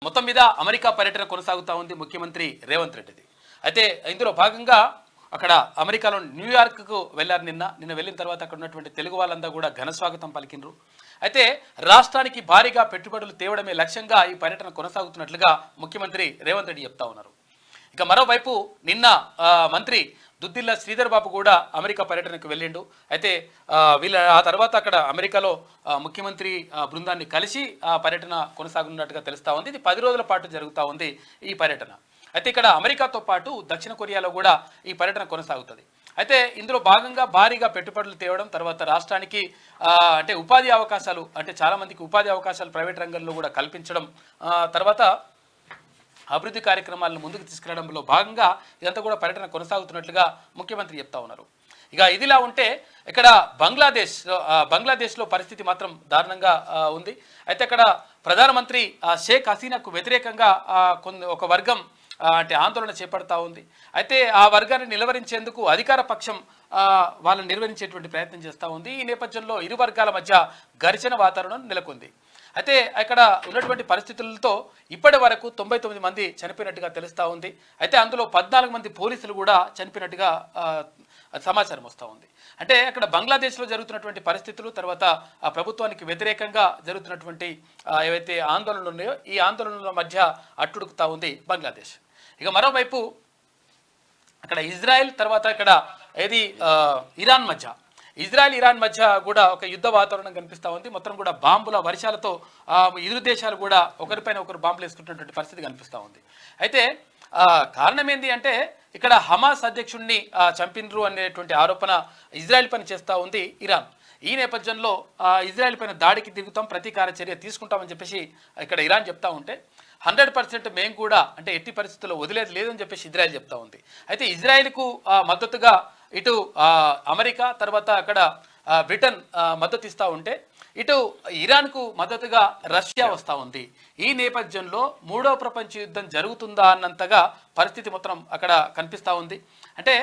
మొత్తం మీద అమెరికా పర్యటన కొనసాగుతా ఉంది ముఖ్యమంత్రి రేవంత్ రెడ్డిది. అయితే ఇందులో భాగంగా అక్కడ అమెరికాలో న్యూయార్క్కు వెళ్ళారు. నిన్న వెళ్ళిన తర్వాత అక్కడ ఉన్నటువంటి తెలుగు వాళ్ళందరూ కూడా ఘన స్వాగతం పలికినరు. అయితే రాష్ట్రానికి భారీగా పెట్టుబడులు తేవడమే లక్ష్యంగా ఈ పర్యటన కొనసాగుతున్నట్లుగా ముఖ్యమంత్రి రేవంత్ రెడ్డి చెప్తా ఉన్నారు. ఇక మరోవైపు నిన్న మంత్రి దుద్దిల్ల శ్రీధర్ బాబు కూడా అమెరికా పర్యటనకు వెళ్ళిండు. అయితే ఆ తర్వాత అక్కడ అమెరికాలో ముఖ్యమంత్రి బృందాన్ని కలిసి ఆ పర్యటన కొనసాగుతున్నట్టుగా తెలుస్తూ ఉంది. ఇది 10 రోజుల పాటు జరుగుతూ ఉంది ఈ పర్యటన. అయితే ఇక్కడ అమెరికాతో పాటు దక్షిణ కొరియాలో కూడా ఈ పర్యటన కొనసాగుతుంది. అయితే ఇందులో భాగంగా భారీగా పెట్టుబడులు తేవడం, తర్వాత రాష్ట్రానికి అంటే ఉపాధి అవకాశాలు, అంటే చాలామందికి ఉపాధి అవకాశాలు ప్రైవేట్ రంగంలో కూడా కల్పించడం, తర్వాత అభివృద్ధి కార్యక్రమాలను ముందుకు తీసుకెళ్లడంలో భాగంగా ఇదంతా కూడా కొనసాగుతున్నట్లుగా ముఖ్యమంత్రి చెప్తా ఉన్నారు. ఇక ఇదిలా ఉంటే ఇక్కడ బంగ్లాదేశ్లో పరిస్థితి మాత్రం దారుణంగా ఉంది. అయితే అక్కడ ప్రధానమంత్రి షేక్ హసీనాకు వ్యతిరేకంగా ఒక వర్గం అంటే ఆందోళన చేపడతా ఉంది. అయితే ఆ వర్గాన్ని నిలువరించేందుకు అధికార పక్షం వాళ్ళని నిర్వహించేటువంటి ప్రయత్నం చేస్తూ ఉంది. ఈ నేపథ్యంలో ఇరు వర్గాల మధ్య ఘర్షణ వాతావరణం నెలకొంది. అయితే అక్కడ ఉన్నటువంటి పరిస్థితులతో ఇప్పటి వరకు 99 మంది చనిపోయినట్టుగా తెలుస్తూ ఉంది. అయితే అందులో 14 మంది పోలీసులు కూడా చనిపోయినట్టుగా సమాచారం వస్తూ ఉంది. అంటే అక్కడ బంగ్లాదేశ్లో జరుగుతున్నటువంటి పరిస్థితులు, తర్వాత ఆ ప్రభుత్వానికి వ్యతిరేకంగా జరుగుతున్నటువంటి ఏవైతే ఆందోళనలు ఉన్నాయో ఈ ఆందోళనల మధ్య అట్టుడుకుతా ఉంది బంగ్లాదేశ్. ఇక మరోవైపు అక్కడ ఇజ్రాయెల్, తర్వాత ఇక్కడ ఇరాన్ మధ్య కూడా ఒక యుద్ధ వాతావరణం కనిపిస్తూ ఉంది. మొత్తం కూడా బాంబుల వర్షాలతో ఇరు దేశాలు కూడా ఒకరిపైన ఒకరు బాంబులు వేసుకుంటున్నటువంటి పరిస్థితి కనిపిస్తూ ఉంది. అయితే కారణం ఏంటి అంటే ఇక్కడ హమాస్ అధ్యక్షుడిని చంపినరు అనేటువంటి ఆరోపణ ఇజ్రాయెల్ పైన చేస్తూ ఉంది ఇరాన్. ఈ నేపథ్యంలో ఇజ్రాయెల్ పైన దాడికి దిగుతాం, ప్రతీకార చర్య తీసుకుంటామని చెప్పేసి ఇక్కడ ఇరాన్ చెప్తా ఉంటే 100% మేము కూడా అంటే ఎట్టి పరిస్థితుల్లో వదిలేదు లేదని చెప్పేసి ఇజ్రాయెల్ చెప్తా ఉంది. అయితే ఇజ్రాయెల్కు మద్దతుగా ఇటు అమెరికా, తర్వాత అక్కడ బ్రిటన్ మద్దతు ఇస్తూ ఉంటే ఇటు ఇరాన్కు మద్దతుగా రష్యా వస్తూ ఉంది. ఈ నేపథ్యంలో 3వ ప్రపంచ యుద్ధం జరుగుతుందా అన్నంతగా పరిస్థితి మొత్తం అక్కడ కనిపిస్తూ ఉంది. అంటే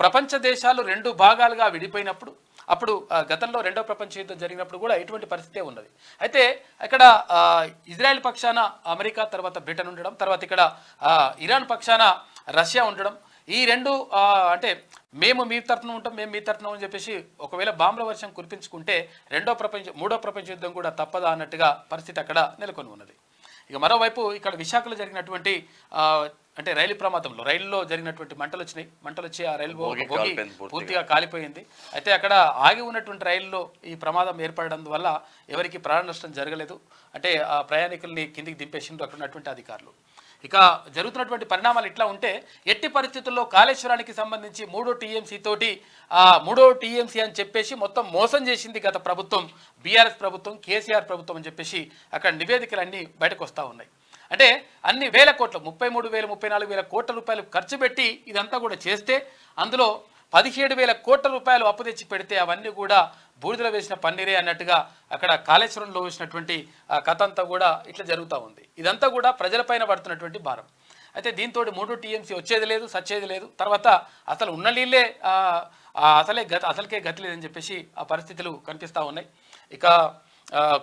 ప్రపంచ దేశాలు 2 భాగాలుగా విడిపోయినప్పుడు, అప్పుడు గతంలో 2వ ప్రపంచ యుద్ధం జరిగినప్పుడు కూడా ఇటువంటి పరిస్థితే ఉన్నది. అయితే ఇక్కడ ఇజ్రాయెల్ పక్షాన అమెరికా, తర్వాత బ్రిటన్ ఉండడం, తర్వాత ఇక్కడ ఇరాన్ పక్షాన రష్యా ఉండడం, ఈ 2 అంటే మేము మీ తరఫున ఉంటాం, మేము మీ తరఫున అని చెప్పేసి ఒకవేళ బాంబుల వర్షం కురిపించుకుంటే 3వ ప్రపంచ యుద్ధం కూడా తప్పదా అన్నట్టుగా పరిస్థితి అక్కడ నెలకొని ఉన్నది. ఇక మరోవైపు ఇక్కడ విశాఖలో జరిగినటువంటి అంటే రైలులో జరిగినటువంటి మంటలు వచ్చి ఆ రైలు బోగి పూర్తిగా కాలిపోయింది. అయితే అక్కడ ఆగి ఉన్నటువంటి రైలులో ఈ ప్రమాదం ఏర్పడడం వల్ల ఎవరికి ప్రాణ నష్టం జరగలేదు. అంటే ఆ ప్రయాణికుల్ని కిందికి దింపేసిండ్రు అక్కడ ఉన్నటువంటి అధికారులు. ఇక జరుగుతున్నటువంటి పరిణామాలు ఇట్లా ఉంటే ఎట్టి పరిస్థితుల్లో కాళేశ్వరానికి సంబంధించి 3వ టీఎంసీ అని చెప్పేసి మొత్తం మోసం చేసింది గత ప్రభుత్వం, బీఆర్ఎస్ ప్రభుత్వం, కేసీఆర్ ప్రభుత్వం అని చెప్పేసి అక్కడ నివేదికలన్నీ బయటకు వస్తూ ఉన్నాయి. అంటే అన్ని వేల కోట్ల 33,000 34,000 కోట్ల రూపాయలు ఖర్చు పెట్టి ఇదంతా కూడా చేస్తే అందులో 17,000 కోట్ల రూపాయలు అప్పు తెచ్చి పెడితే అవన్నీ కూడా బూడిదలో వేసిన పన్నీరే అన్నట్టుగా అక్కడ కాళేశ్వరంలో వేసినటువంటి కథ అంతా కూడా ఇట్లా జరుగుతూ ఉంది. ఇదంతా కూడా ప్రజలపైన పడుతున్నటువంటి భారం. అయితే దీంతో 3 టీఎంసీ వచ్చేది లేదు, సచ్చేది లేదు, తర్వాత అసలు ఉన్న నీళ్ళే అసలుకే గతి లేదని చెప్పేసి ఆ పరిస్థితులు కనిపిస్తూ ఉన్నాయి. ఇక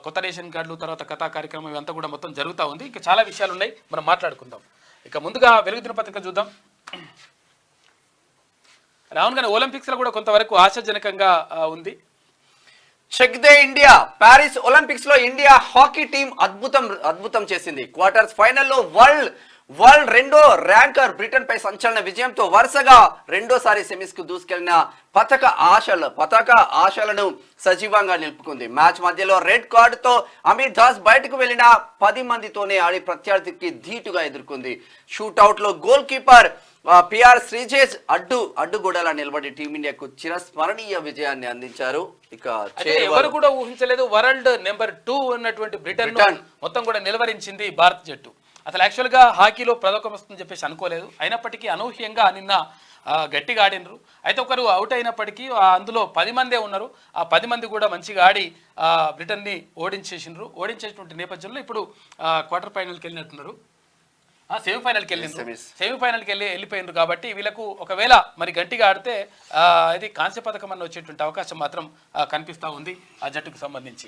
కొత్త రేషన్ కార్డులు, తర్వాత కథా కార్యక్రమం ఇవంతా కూడా మొత్తం జరుగుతూ ఉంది. ఇంకా చాలా విషయాలు ఉన్నాయి, మనం మాట్లాడుకుందాం. ఇక ముందుగా వెలుగు దినపత్రిక చూద్దాం. రావును గాని ఒలింపిక్స్లో కూడా కొంతవరకు ఆశాజనకంగా ఉంది. Chak De India. Paris Olympics లో ఇండియా హాకీ టీం అద్భుతం చేసింది. క్వార్టర్స్ ఫైనల్లో వరల్డ్ 2వ ర్యాంకర్ బ్రిటన్ పై సంచలన విజయంతో వరుసగా 2వ సెమీస్ కు దూసుకెళ్లిన పతక ఆశలను సజీవంగా నిలుపుకుంది. మ్యాచ్ మధ్యలో రెడ్ కార్డుతో అమీర్ దాస్ బయటకు వెళ్లిన 10 మందితోనే ఆడి ప్రత్యర్థికి ధీటుగా ఎదుర్కొంది. షూట్అవుట్ లో గోల్ కీపర్ పిఆర్ శ్రీజేష్ అడ్డుగోడలా నిలబడి టీమిండియాకు చిరస్మరణీయ విజయాన్ని అందించారు. ఇక ఎవరు కూడా ఊహించలేదు వరల్డ్ నెంబర్ 2 ఉన్నటువంటి బ్రిటన్ మొత్తం కూడా నిలవరించింది భారత జట్టు. అసలు యాక్చువల్గా హాకీలో పథకం వస్తుందని చెప్పేసి అనుకోలేదు. అయినప్పటికీ అనూహ్యంగా నిన్న గట్టిగా ఆడినరు. అయితే ఒకరు అవుట్ అయినప్పటికీ అందులో 10 మందే ఉన్నారు. ఆ 10 మంది కూడా మంచిగా ఆడి బ్రిటన్ని ఓడించేటువంటి నేపథ్యంలో ఇప్పుడు క్వార్టర్ ఫైనల్కి వెళ్ళినట్టున్నారు. సెమీఫైనల్కి వెళ్ళిపోయినారు. కాబట్టి వీళ్ళకు ఒకవేళ మరి గట్టిగా ఆడితే ఇది కాంస్య పథకం అన్న వచ్చేటువంటి అవకాశం మాత్రం కనిపిస్తూ ఉంది ఆ జట్టుకు సంబంధించి.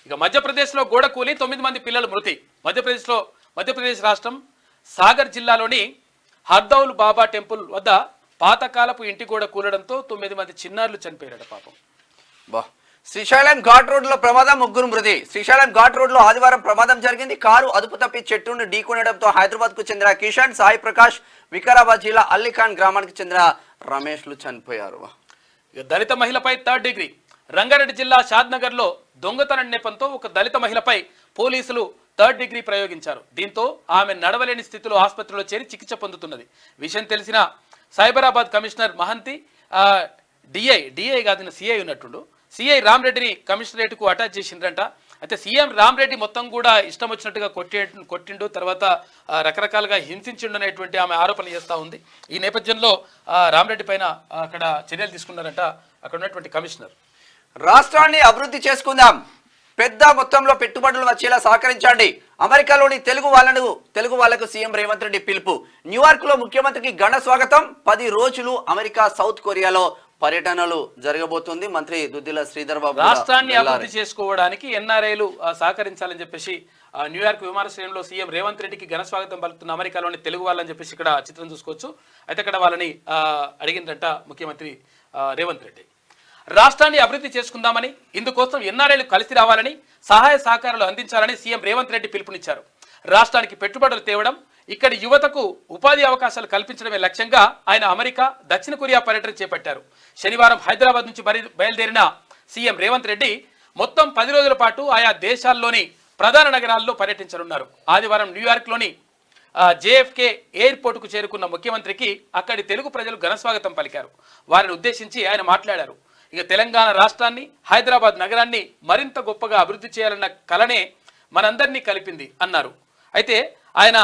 ఇక మధ్యప్రదేశ్లో గోడ కూలి 9 మంది పిల్లలు మృతి. మధ్యప్రదేశ్లో మధ్యప్రదేశ్ రాష్ట్రం సాగర్ జిల్లాలోని హర్దౌల్ బాబా టెంపుల్ వద్ద పాతకాలపు ఇంటి గోడ కూలడంతో 9 మంది చిన్నారులు చనిపోయారట పాపం. బా శ్రీశైలం ఘాట్ రోడ్ లో ప్రమాదం, 3 మృతి. శ్రీశైలం ఘాట్ రోడ్ లో ఆదివారం ప్రమాదం జరిగింది. కారు అదుపు తప్పి చెట్టును ఢీకొనడంతో హైదరాబాద్ కు చెందిన కిషన్, సాయి ప్రకాష్, వికారాబాద్ జిల్లా అల్లిఖాన్ గ్రామానికి చెందిన రమేష్లు చనిపోయారు. దళిత మహిళపై 3rd డిగ్రీ. రంగారెడ్డి జిల్లా షాద్నగర్ లో దొంగతనం నెపంతో ఒక దళిత మహిళపై పోలీసులు 3rd డిగ్రీ ప్రయోగించారు. దీంతో ఆమె నడవలేని స్థితిలో ఆసుపత్రిలో చేరి చికిత్స పొందుతున్నది. విషయం తెలిసిన సైబరాబాద్ కమిషనర్ మహంతి డిఐ కాదు సిఐ ఉన్నట్టుండు సిఐ రామరెడ్డిని కమిషనరేట్కు అటాచ్ చేసిండ్రంట. అయితే సీఎం రామరెడ్డి మొత్తం కూడా ఇష్టం వచ్చినట్టుగా కొట్టిండు, తర్వాత రకరకాలుగా హింసించిండు అనేటువంటి ఆమె ఆరోపణలు చేస్తూ ఉంది. ఈ నేపథ్యంలో రామరెడ్డి పైన అక్కడ చర్యలు తీసుకున్నారంట అక్కడ ఉన్నటువంటి కమిషనర్. రాష్ట్రాన్ని అభివృద్ధి చేసుకుందాం, పెద్ద మొత్తంలో పెట్టుబడులు వచ్చేలా సహకరించండి. అమెరికాలోని తెలుగు వాళ్లకు సీఎం రేవంత్ రెడ్డి పిలుపు. న్యూయార్క్ లో ముఖ్యమంత్రికి ఘన స్వాగతం. 10 రోజులు అమెరికా, సౌత్ కొరియాలో పర్యటనలు జరగబోతుంది. మంత్రి దుద్దిల శ్రీధర్ బాబు రాష్ట్రాన్ని అభివృద్ధి చేసుకోవడానికి ఎన్ఆర్ఐలు సహకరించాలని చెప్పేసి న్యూయార్క్ విమానాశ్రయంలో సీఎం రేవంత్ రెడ్డికి ఘన స్వాగతం పలుకుతున్న అమెరికాలోని తెలుగు వాళ్ళని చెప్పేసి ఇక్కడ చిత్రం చూసుకోవచ్చు. అయితే ఇక్కడ వాళ్ళని అడిగిందంట ముఖ్యమంత్రి రేవంత్ రెడ్డి. రాష్ట్రాన్ని అభివృద్ధి చేసుకుందామని, ఇందుకోసం ఎన్ఆర్ఐలు కలిసి రావాలని, సహాయ సహకారాలు అందించాలని సీఎం రేవంత్ రెడ్డి పిలుపునిచ్చారు. రాష్ట్రానికి పెట్టుబడులు తేవడం, ఇక్కడి యువతకు ఉపాధి అవకాశాలు కల్పించడమే లక్ష్యంగా ఆయన అమెరికా, దక్షిణ కొరియా పర్యటన చేపట్టారు. శనివారం హైదరాబాద్ నుంచి బయలుదేరిన సీఎం రేవంత్ రెడ్డి మొత్తం 10 రోజుల పాటు ఆయా దేశాల్లోని ప్రధాన నగరాల్లో పర్యటించనున్నారు. ఆదివారం న్యూయార్క్లోని జేఎఫ్కే ఎయిర్పోర్టుకు చేరుకున్న ముఖ్యమంత్రికి అక్కడి తెలుగు ప్రజలు ఘనస్వాగతం పలికారు. వారిని ఉద్దేశించి ఆయన మాట్లాడారు. ఇక తెలంగాణ రాష్ట్రాన్ని, హైదరాబాద్ నగరాన్ని మరింత గొప్పగా అభివృద్ధి చేయాలన్న కలనే మనందరినీ కలిపింది అన్నారు. అయితే ఆయన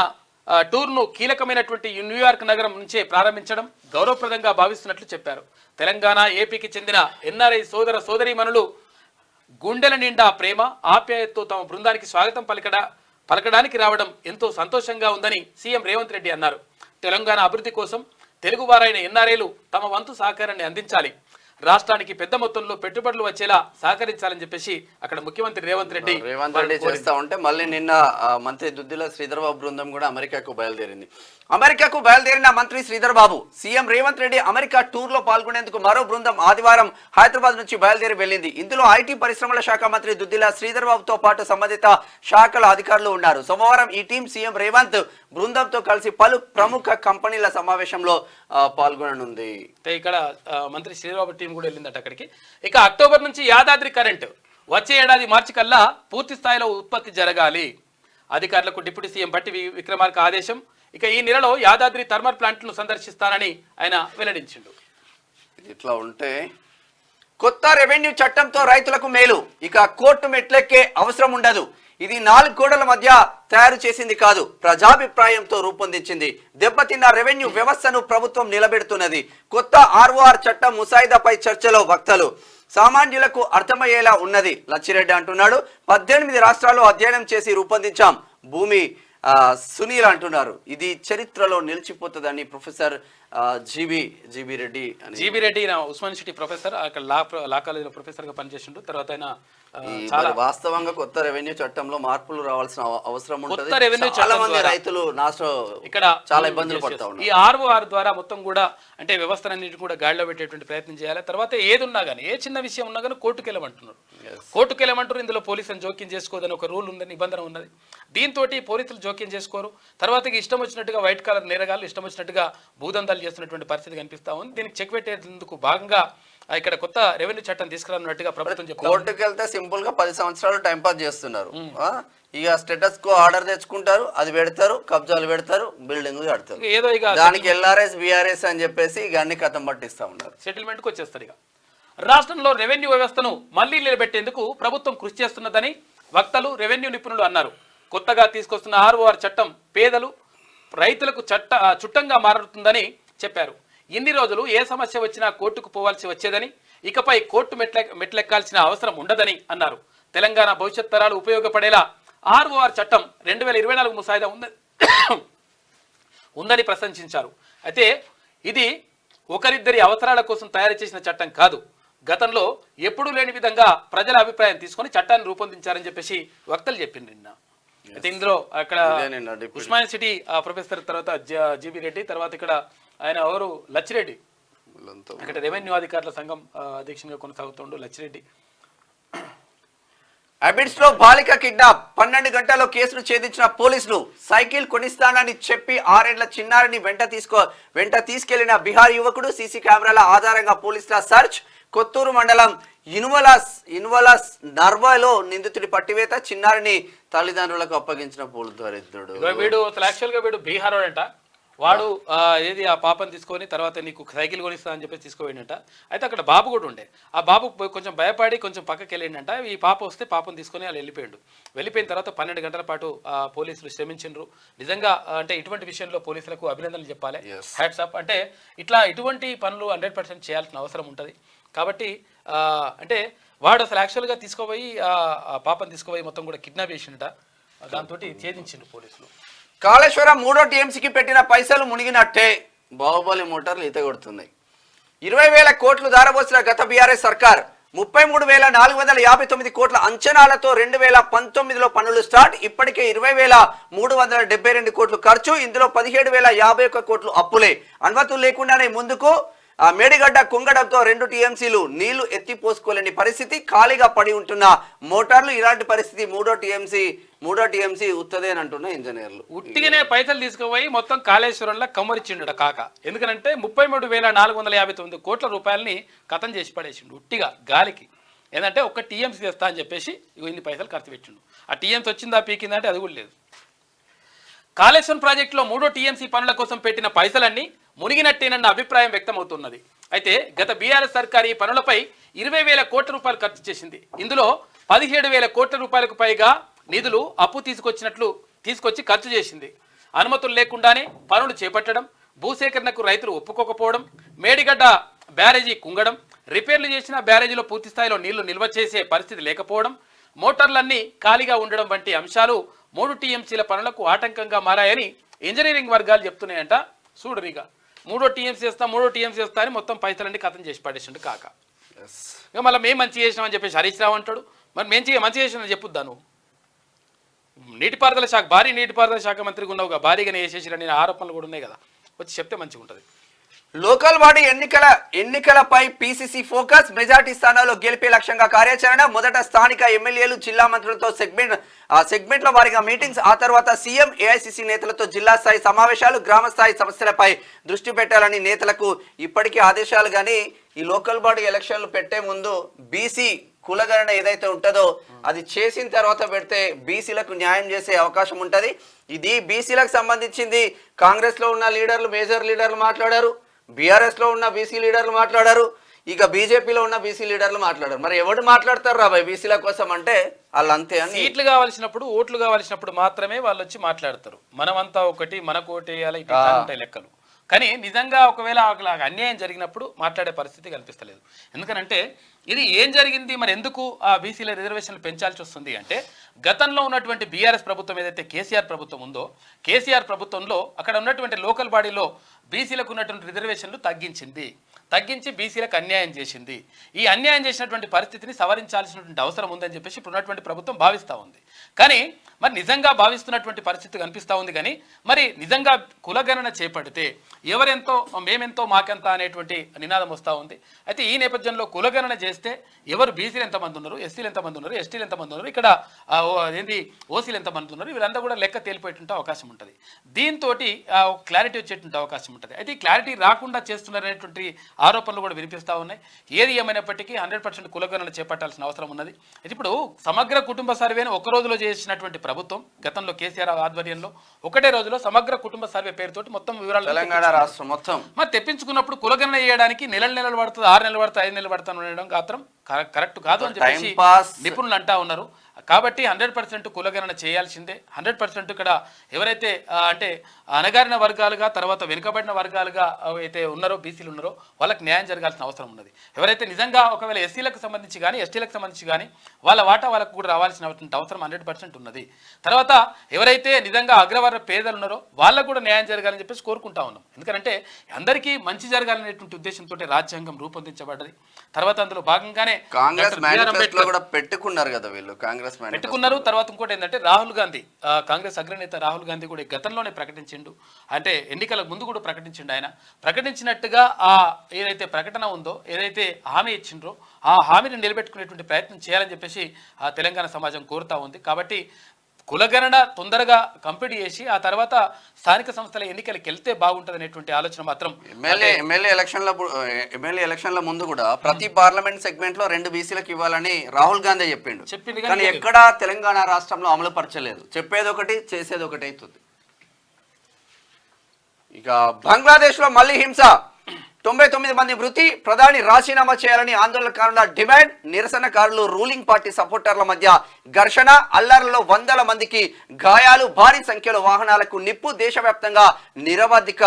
టూర్ను కీలకమైనటువంటి న్యూయార్క్ నగరం నుంచే ప్రారంభించడం గౌరవప్రదంగా భావిస్తున్నట్లు చెప్పారు. తెలంగాణ, ఏపీకి చెందిన ఎన్ఆర్ఐ సోదరీమణులు గుండెల నిండా ప్రేమ, ఆప్యాయతతో తమ బృందానికి స్వాగతం పలకడానికి రావడం ఎంతో సంతోషంగా ఉందని సీఎం రేవంత్ రెడ్డి అన్నారు. తెలంగాణ అభివృద్ధి కోసం తెలుగువారైన ఎన్ఆర్ఐలు తమ వంతు సహకారాన్ని అందించాలి, రాష్ట్రానికి పెద్ద మొత్తంలో పెట్టుబడులు వచ్చేలా సహకరించాలని చెప్పేసి అక్కడ ముఖ్యమంత్రి రేవంత్ రెడ్డి చేస్తా ఉంటే మళ్ళీ నిన్న మంత్రి దుద్దిల శ్రీధర్ బాబు బృందం కూడా అమెరికాకు బయలుదేరింది. అమెరికాకు బయలుదేరిన మంత్రి శ్రీధర్ బాబు, సీఎం రేవంత్ రెడ్డి అమెరికా టూర్ లో పాల్గొనేందుకు మరో బృందం ఆదివారం హైదరాబాద్ నుంచి బయలుదేరి వెళ్లింది. ఇందులో ఐటీ పరిశ్రమల శాఖ మంత్రి దుద్దిల శ్రీధర్ బాబుతో పాటు సంబంధిత శాఖల అధికారులు ఉన్నారు. సోమవారం ఈ టీం సీఎం రేవంత్ బృందంతో కలిసి పలు ప్రముఖ కంపెనీల సమావేశంలో పాల్గొననుంది. ఇక్కడ మంత్రి శ్రీధర్ టీం కూడా వెళ్ళిందట అక్కడికి. ఇక అక్టోబర్ నుంచి యాదాద్రి కరెంట్ వచ్చే ఏడాది మార్చి కల్లా పూర్తి స్థాయిలో ఉత్పత్తి జరగాలి. అధికారులకు డిప్యూటీ సీఎం బట్టి విక్రమార్క ఆదేశం. ఇక ఈ నెలలో యాదాద్రి థర్మల్ ప్లాంట్ను సందర్శిస్తానని ఆయన వెల్లడించిండు. ఇట్లా ఉంటే కొత్త రెవెన్యూ చట్టంతో రైతులకు మేలు, ఇక కోర్టు మెట్లెక్కే అవసరం ఉండదు. ఇది 4 గోడల మధ్య తయారు చేసింది కాదు, ప్రజాభిప్రాయంతో రూపొందించింది. దెబ్బతిన్న రెవెన్యూ వ్యవస్థను ప్రభుత్వం నిలబెడుతున్నది. కొత్త ఆర్ఓఆర్ చట్టం ముసాయిదాపై చర్చలో వక్తలు. సామాన్యులకు అర్థమయ్యేలా ఉన్నది లచ్చిరెడ్డి అంటున్నాడు. 18 రాష్ట్రాల్లో అధ్యయనం చేసి రూపొందించాం, భూమి సునీల్ అంటున్నారు. ఇది చరిత్రలో నిలిచిపోతుందని professor G B Reddy Osmania university professor, అక్కడ లా కాలేజీలో ప్రొఫెసర్ గా పనిచేసిండు. తర్వాత ఆయన వాస్తవంగా కొత్త రెవెన్యూ చట్టంలో మార్పులు రావాల్సిన అవసరం ఉంటుంది. చాలా మంది రైతులు ఇక్కడ చాలా ఇబ్బందులు పడతా ఉన్నారు. ఈ ఆర్ఓఆర్ ద్వారా మొత్తం కూడా అంటే వ్యవస్థలన్నింటినీ కూడా గాడిలో పెట్టేటువంటి ప్రయత్నం చేయాలి. తర్వాత ఏది ఉన్నా కానీ, ఏ చిన్న విషయం ఉన్నా కానీ కోర్టుకు వెళ్ళమంటున్నారు. ఇందులో పోలీసులు జోక్యం చేసుకోదని ఒక రూల్ ఉందని, నిబంధన ఉన్నది. దీంతో పోలీసులు జోక్యం చేసుకోరు. తర్వాత ఇష్టం వచ్చినట్టుగా వైట్ కాలర్ నేరగాళ్ళు ఇష్టం వచ్చినట్టుగా భూదందాలు చేస్తున్నటువంటి పరిస్థితి కనిపిస్తా ఉంది. దీనికి చెక్ పెట్టేందుకు భాగంగా ఇక్కడ కొత్త రెవెన్యూ చట్టం తీసుకురానున్నట్టుగా ప్రభుత్వం చెప్తారు. కోర్టుకు వెళ్తే సింపుల్ గా 10 సంవత్సరాలు టైం పాస్ చేస్తున్నారు. ఇక స్టేటస్ కో ఆర్డర్ తెచ్చుకుంటారు, అది పెడతారు, కబ్జాలు పెడతారు, బిల్డింగ్ కడతారు. ఏదో ఇక దానికి ఎల్ఆర్ఎస్ బిఆర్ఎస్ అని చెప్పేసి ఇక అన్ని కథం పట్టిస్తా ఉన్నారు. సెటిల్మెంట్ కు వచ్చేస్తారు. ఇక రాష్ట్రంలో రెవెన్యూ వ్యవస్థను మళ్లీ నిలబెట్టేందుకు ప్రభుత్వం కృషి చేస్తున్నదని వక్తలు, రెవెన్యూ నిపుణులు అన్నారు. కొత్తగా తీసుకొస్తున్న ఆర్ఓఆర్ చట్టం పేదలు, రైతులకు చుట్టంగా మారుతుందని చెప్పారు. ఇన్ని రోజులు ఏ సమస్య వచ్చినా కోర్టుకు పోవాల్సి వచ్చేదని, ఇకపై కోర్టు మెట్లెక్కాల్సిన అవసరం ఉండదని అన్నారు. తెలంగాణ భవిష్యత్ తరాలు ఉపయోగపడేలా ఆర్ఓఆర్ చట్టం 2024 ముసాయిదా ఉందని ప్రశంసించారు. అయితే ఇది ఒకరిద్దరి అవసరాల కోసం తయారు చేసిన చట్టం కాదు. గతంలో ఎప్పుడూ లేని విధంగా ప్రజల అభిప్రాయం తీసుకొని చట్టాన్ని రూపొందించారని చెప్పేసి వక్తలు చెప్పింది. నిన్న అయితే ఇందులో అక్కడ ఇదేనండి ఆ డిప్యూటీ. ఉస్మానియా సిటీ ప్రొఫెసర్, తర్వాత జీబీ రెడ్డి, తర్వాత ఇక్కడ ఆయన ఎవరు లచ్చిరెడ్డి, వీళ్ళంతా ఇక్కడ రెవెన్యూ అధికారుల సంఘం అధ్యక్షునిగా కొనసాగుతుండు లచ్చిరెడ్డి. అబిడ్స్ లో బాలిక కిడ్నాప్ 12 గంటల్లో కేసును ఛేదించిన పోలీసులు. సైకిల్ కొనిస్తానని చెప్పి 6 ఏళ్ల చిన్నారిని వెంట తీసుకెళ్లిన బీహార్ యువకుడు. సీసీ కెమెరాల ఆధారంగా పోలీసుల సర్చ్. కొత్తూరు మండలం ఇన్వలాస్ నర్వాలో నిందితుడి పట్టివేత. చిన్నారిని తల్లిదండ్రులకు అప్పగించిన పోలీసులు. వీడు అసలు యాక్చువల్గా వీడు బీహార్ వాడంట. వాడు ఏది ఆ పాపను తీసుకొని తర్వాత నీకు సైకిల్ కొనిస్తా అని చెప్పి తీసుకోపోయిందంట. అయితే అక్కడ బాబు కూడా ఉండే. ఆ బాబు కొంచెం భయపడి కొంచెం పక్కకి వెళ్ళిండంట. ఈ పాప వస్తే పాపను తీసుకొని వాళ్ళు వెళ్ళిపోయిన తర్వాత 12 గంటల పాటు పోలీసులు శ్రమించిండ్రు. నిజంగా అంటే ఇటువంటి విషయంలో పోలీసులకు అభినందనలు చెప్పాలి, హ్యాట్స్ అప్. అంటే ఇటువంటి పనులు 100% చేయాల్సిన అవసరం ఉంటుంది. కాబట్టి అంటే వాడు అసలు యాక్చువల్గా తీసుకుపోయి ఆ పాపను తీసుకుపోయి మొత్తం కూడా కిడ్నాప్ చేసిండట. దాంతో ఛేదించిండు పోలీసులు. కాళేశ్వరం 3వ టీఎంసీకి పెట్టిన పైసలు మునిగినట్టే. బాహుబలి మోటార్లు ఈత కొడుతున్నాయి. 20,000 కోట్లు దారబోసిన గత బీఆర్ఎస్ సర్కార్ 33,459 కోట్ల అంచనాలతో 2019లో పనులు స్టార్ట్. ఇప్పటికే 20,372 కోట్లు ఖర్చు. ఇందులో 17,051 కోట్లు అప్పులే. అనుమతులు లేకుండానే ముందుకు. మేడిగడ్డ కుంగడంతో 2 టీఎంసీలు నీళ్లు ఎత్తిపోసుకోలేని పరిస్థితి. ఖాళీగా పడి ఉంటున్న మోటార్లు. ఇలాంటి పరిస్థితి 3వ టీఎంసీ ఉత్తదే అని అంటున్న ఇంజనీర్లు. ఉట్టిగానే పైసలు తీసుకుపోయి మొత్తం కాళేశ్వరంలో కమ్మరిచ్చిండు కాక. ఎందుకంటే 33,459 కోట్ల రూపాయలని కథం చేసి పడేసిండు ఉట్టిగా గాలికి. ఏంటంటే ఒక టీఎంసీ తెస్తా అని చెప్పేసి ఇన్ని పైసలు ఖర్చు పెట్టిండు. ఆ టీఎంసీ వచ్చిందా పీకిందంటే అది కూడా లేదు. కాళేశ్వరం ప్రాజెక్టులో 3వ టీఎంసీ పనుల కోసం పెట్టిన పైసలన్నీ మునిగినట్టేనన్న అభిప్రాయం వ్యక్తమవుతున్నది. అయితే గత బీఆర్ఎస్ సర్కార్ ఈ పనులపై 20,000 కోట్ల రూపాయలు ఖర్చు చేసింది. ఇందులో 17,000 కోట్ల రూపాయలకు పైగా నిధులు అప్పు తీసుకొచ్చి ఖర్చు చేసింది. అనుమతులు లేకుండానే పనులు చేపట్టడం, భూసేకరణకు రైతులు ఒప్పుకోకపోవడం, మేడిగడ్డ బ్యారేజీ కుంగడం, రిపేర్లు చేసిన బ్యారేజీలో పూర్తి స్థాయిలో నీళ్లు నిల్వ చేసే పరిస్థితి లేకపోవడం, మోటార్లన్నీ ఖాళీగా ఉండడం వంటి అంశాలు 3 టీఎంసీల పనులకు ఆటంకంగా మారాయని ఇంజనీరింగ్ వర్గాలు చెప్తున్నాయంట. చూడరిగా 3వ టీఎంసీ చేస్తా అని మొత్తం పైసలన్నీ కథం చేసి పడేసిండు కాక. ఇక మళ్ళీ మేము మంచి చేసినామని చెప్పేసి హరీష్ రావు అంటాడు. మరి మేము మంచి చేసినా చెప్పుద్దా నువ్వు? భారీ నీటిపారుదల శాఖ మంత్రిగా ఉన్నావుగా, భారీగానే వేసేసిరని ఆరోపణలు కూడా ఉన్నాయి కదా, వచ్చి చెప్తే మంచిగా ఉంటుంది. లోకల్ బాడీ ఎన్నికలపై పీసీసీ ఫోకస్. మెజార్టీ స్థానాల్లో గెలిపే లక్ష్యంగా కార్యాచరణ. మొదట స్థానిక ఎమ్మెల్యేలు, జిల్లా మంత్రులతో సెగ్మెంట్ల వారీగా మీటింగ్స్. ఆ తర్వాత సీఎం, ఏఐసీసీ నేతలతో జిల్లా స్థాయి సమావేశాలు. గ్రామ స్థాయి సమస్యలపై దృష్టి పెట్టాలని నేతలకు ఇప్పటికీ ఆదేశాలు. కానీ ఈ లోకల్ బాడీ ఎలక్షన్లు పెట్టే ముందు బీసీ కులగణన ఏదైతే ఉంటుందో అది చేసిన తర్వాత పెడితే బీసీలకు న్యాయం చేసే అవకాశం ఉంటుంది. ఇది బీసీలకు సంబంధించింది. కాంగ్రెస్ లో ఉన్న లీడర్లు, మేజర్ లీడర్లు మాట్లాడారు, బీఆర్ఎస్ లో ఉన్న బీసీ లీడర్లు మాట్లాడారు, ఇక బీజేపీలో ఉన్న బీసీ లీడర్లు మాట్లాడారు. మరి ఎవరు మాట్లాడతారు రాబాయ్ బీసీల కోసం అంటే వాళ్ళు అంతే అని. సీట్లు కావాల్సినప్పుడు, ఓట్లు కావాల్సినప్పుడు మాత్రమే వాళ్ళు వచ్చి మాట్లాడతారు. మనమంతా ఒకటి, మనకు ఓటు వేయాలి, ఇట్లా ఉంటాయి లెక్కలు. కానీ నిజంగా ఒకవేళ అన్యాయం జరిగినప్పుడు మాట్లాడే పరిస్థితి కనిపిస్తలేదు. ఎందుకనంటే ఇది ఏం జరిగింది, మరి ఎందుకు ఆ బీసీల రిజర్వేషన్లు పెంచాల్సి వస్తుంది అంటే, గతంలో ఉన్నటువంటి బీఆర్ఎస్ ప్రభుత్వం ఏదైతే కేసీఆర్ ప్రభుత్వం ఉందో, కేసీఆర్ ప్రభుత్వంలో అక్కడ ఉన్నటువంటి లోకల్ బాడీలో బీసీలకు ఉన్నటువంటి రిజర్వేషన్లు తగ్గించి బీసీలకు అన్యాయం చేసింది. ఈ అన్యాయం చేసినటువంటి పరిస్థితిని సవరించాల్సినటువంటి అవసరం ఉందని చెప్పేసి ఇప్పుడు ఉన్నటువంటి ప్రభుత్వం భావిస్తూ ఉంది. కానీ మరి నిజంగా భావిస్తున్నటువంటి పరిస్థితి కనిపిస్తూ ఉంది. కానీ మరి నిజంగా కులగణన చేపడితే ఎవరెంతో మేమెంతో మాకెంత అనేటువంటి నినాదం వస్తూ ఉంది. అయితే ఈ నేపథ్యంలో కులగణన చేస్తే ఎవరు బీసీలు ఎంతమంది ఉన్నారు, ఎస్సీలు ఎంతమంది ఉన్నారు, ఎస్టీలు ఎంతమంది ఉన్నారు, ఇక్కడ ఓసీలు ఎంతమంది ఉన్నారు, వీళ్ళంతా కూడా లెక్క తేలిపోయేటువంటి అవకాశం ఉంటుంది. దీంతో ఒక క్లారిటీ వచ్చేటువంటి అవకాశం ఉంటుంది. అయితే ఈ క్లారిటీ రాకుండా చేస్తున్నారనేటువంటి ఆరోపణలు కూడా వినిపిస్తూ ఉన్నాయి. ఏది ఏమైనప్పటికీ 100% కులగణన చేపట్టాల్సిన అవసరం ఉన్నది. అయితే ఇప్పుడు సమగ్ర కుటుంబ సర్వేను ఒక రోజులో చేసినటువంటి ప్రభుత్వం గతంలో కేసీఆర్ ఆధ్వర్యంలో ఒకటే రోజులో సమగ్ర కుటుంబ సర్వే పేరుతోటి మొత్తం వివరాలు తెలంగాణ రాష్ట్రం మొత్తం మరి తెప్పించుకున్నప్పుడు కులగణన చేయడానికి నెలలు పడుతుంది, 6 నెలలు పడుతుంది, 5 నెలలు పడుతుంది అనడం మాత్రం కరెక్ట్ కాదు అని చెప్పేసి నిపుణులు అంటా ఉన్నారు. కాబట్టి 100% కులగణన చేయాల్సిందే. 100% ఇక్కడ ఎవరైతే అంటే అణగారిన వర్గాలుగా, తర్వాత వెనుకబడిన వర్గాలుగా అయితే ఉన్నారో, బీసీలు ఉన్నారో వాళ్ళకి న్యాయం జరగాల్సిన అవసరం ఉన్నది. ఎవరైతే నిజంగా ఒకవేళ ఎస్సీలకు సంబంధించి కానీ, ఎస్టీలకు సంబంధించి కానీ వాళ్ళ వాటా వాళ్ళకు కూడా రావాల్సినటువంటి అవసరం 100% ఉన్నది. తర్వాత ఎవరైతే నిజంగా అగ్రవర్ణ పేదలు ఉన్నారో వాళ్ళకు కూడా న్యాయం జరగాలని చెప్పేసి కోరుకుంటా ఉన్నాం. ఎందుకంటే అందరికీ మంచి జరగాలనేటువంటి ఉద్దేశంతో రాజ్యాంగం రూపొందించబడ్డది. తర్వాత అందులో భాగంగానే కాంగ్రెస్ డాక్టర్ బిఆర్ మేనిఫెస్టోలో అంబేద్కర్ కూడా పెట్టుకున్నారు కదా వీళ్ళు, కాంగ్రెస్ పెట్టుకున్నారు. తర్వాత ఇంకోటి ఏంటంటే రాహుల్ గాంధీ, కాంగ్రెస్ అగ్రనేత రాహుల్ గాంధీ కూడా గతంలోనే ప్రకటించిండు, అంటే ఎన్నికల ముందు కూడా ప్రకటించిండు. ఆయన ప్రకటించినట్టుగా ఏదైతే ప్రకటన ఉందో, ఏదైతే హామీ ఇచ్చిండ్రో ఆ హామీని నిలబెట్టుకునేటువంటి ప్రయత్నం చేయాలని చెప్పేసి తెలంగాణ సమాజం కోరుతా ఉంది. కాబట్టి కులగణన తొందరగా కంప్లీట్ చేసి ఆ తర్వాత స్థానిక సంస్థల ఎన్నికలకు వెళ్తే బాగుంటుంది అనేటువంటి ఆలోచన మాత్రం ఎమ్మెల్యే ఎలక్షన్ల ముందు కూడా ప్రతి పార్లమెంట్ సెగ్మెంట్ లో 2 బీసీలకు ఇవ్వాలని రాహుల్ గాంధీ చెప్పింది, కానీ ఎక్కడా తెలంగాణ రాష్ట్రంలో అమలు పరచలేదు. చెప్పేది ఒకటి, చేసేది ఒకటి అవుతుంది. ఇక బంగ్లాదేశ్ లో మళ్ళీ హింస, 99 మంది మృతి, ప్రధాని రాజీనామా చేయాలని ఆందోళనకారుల డిమాండ్, నిరసనకారులు రూలింగ్ పార్టీ సపోర్టర్ల మధ్య ఘర్షణ, అల్లర్లలో 100 మందికి గాయాలు, భారీ సంఖ్యలో వాహనాలకు నిప్పు, దేశవ్యాప్తంగా నిరవధిక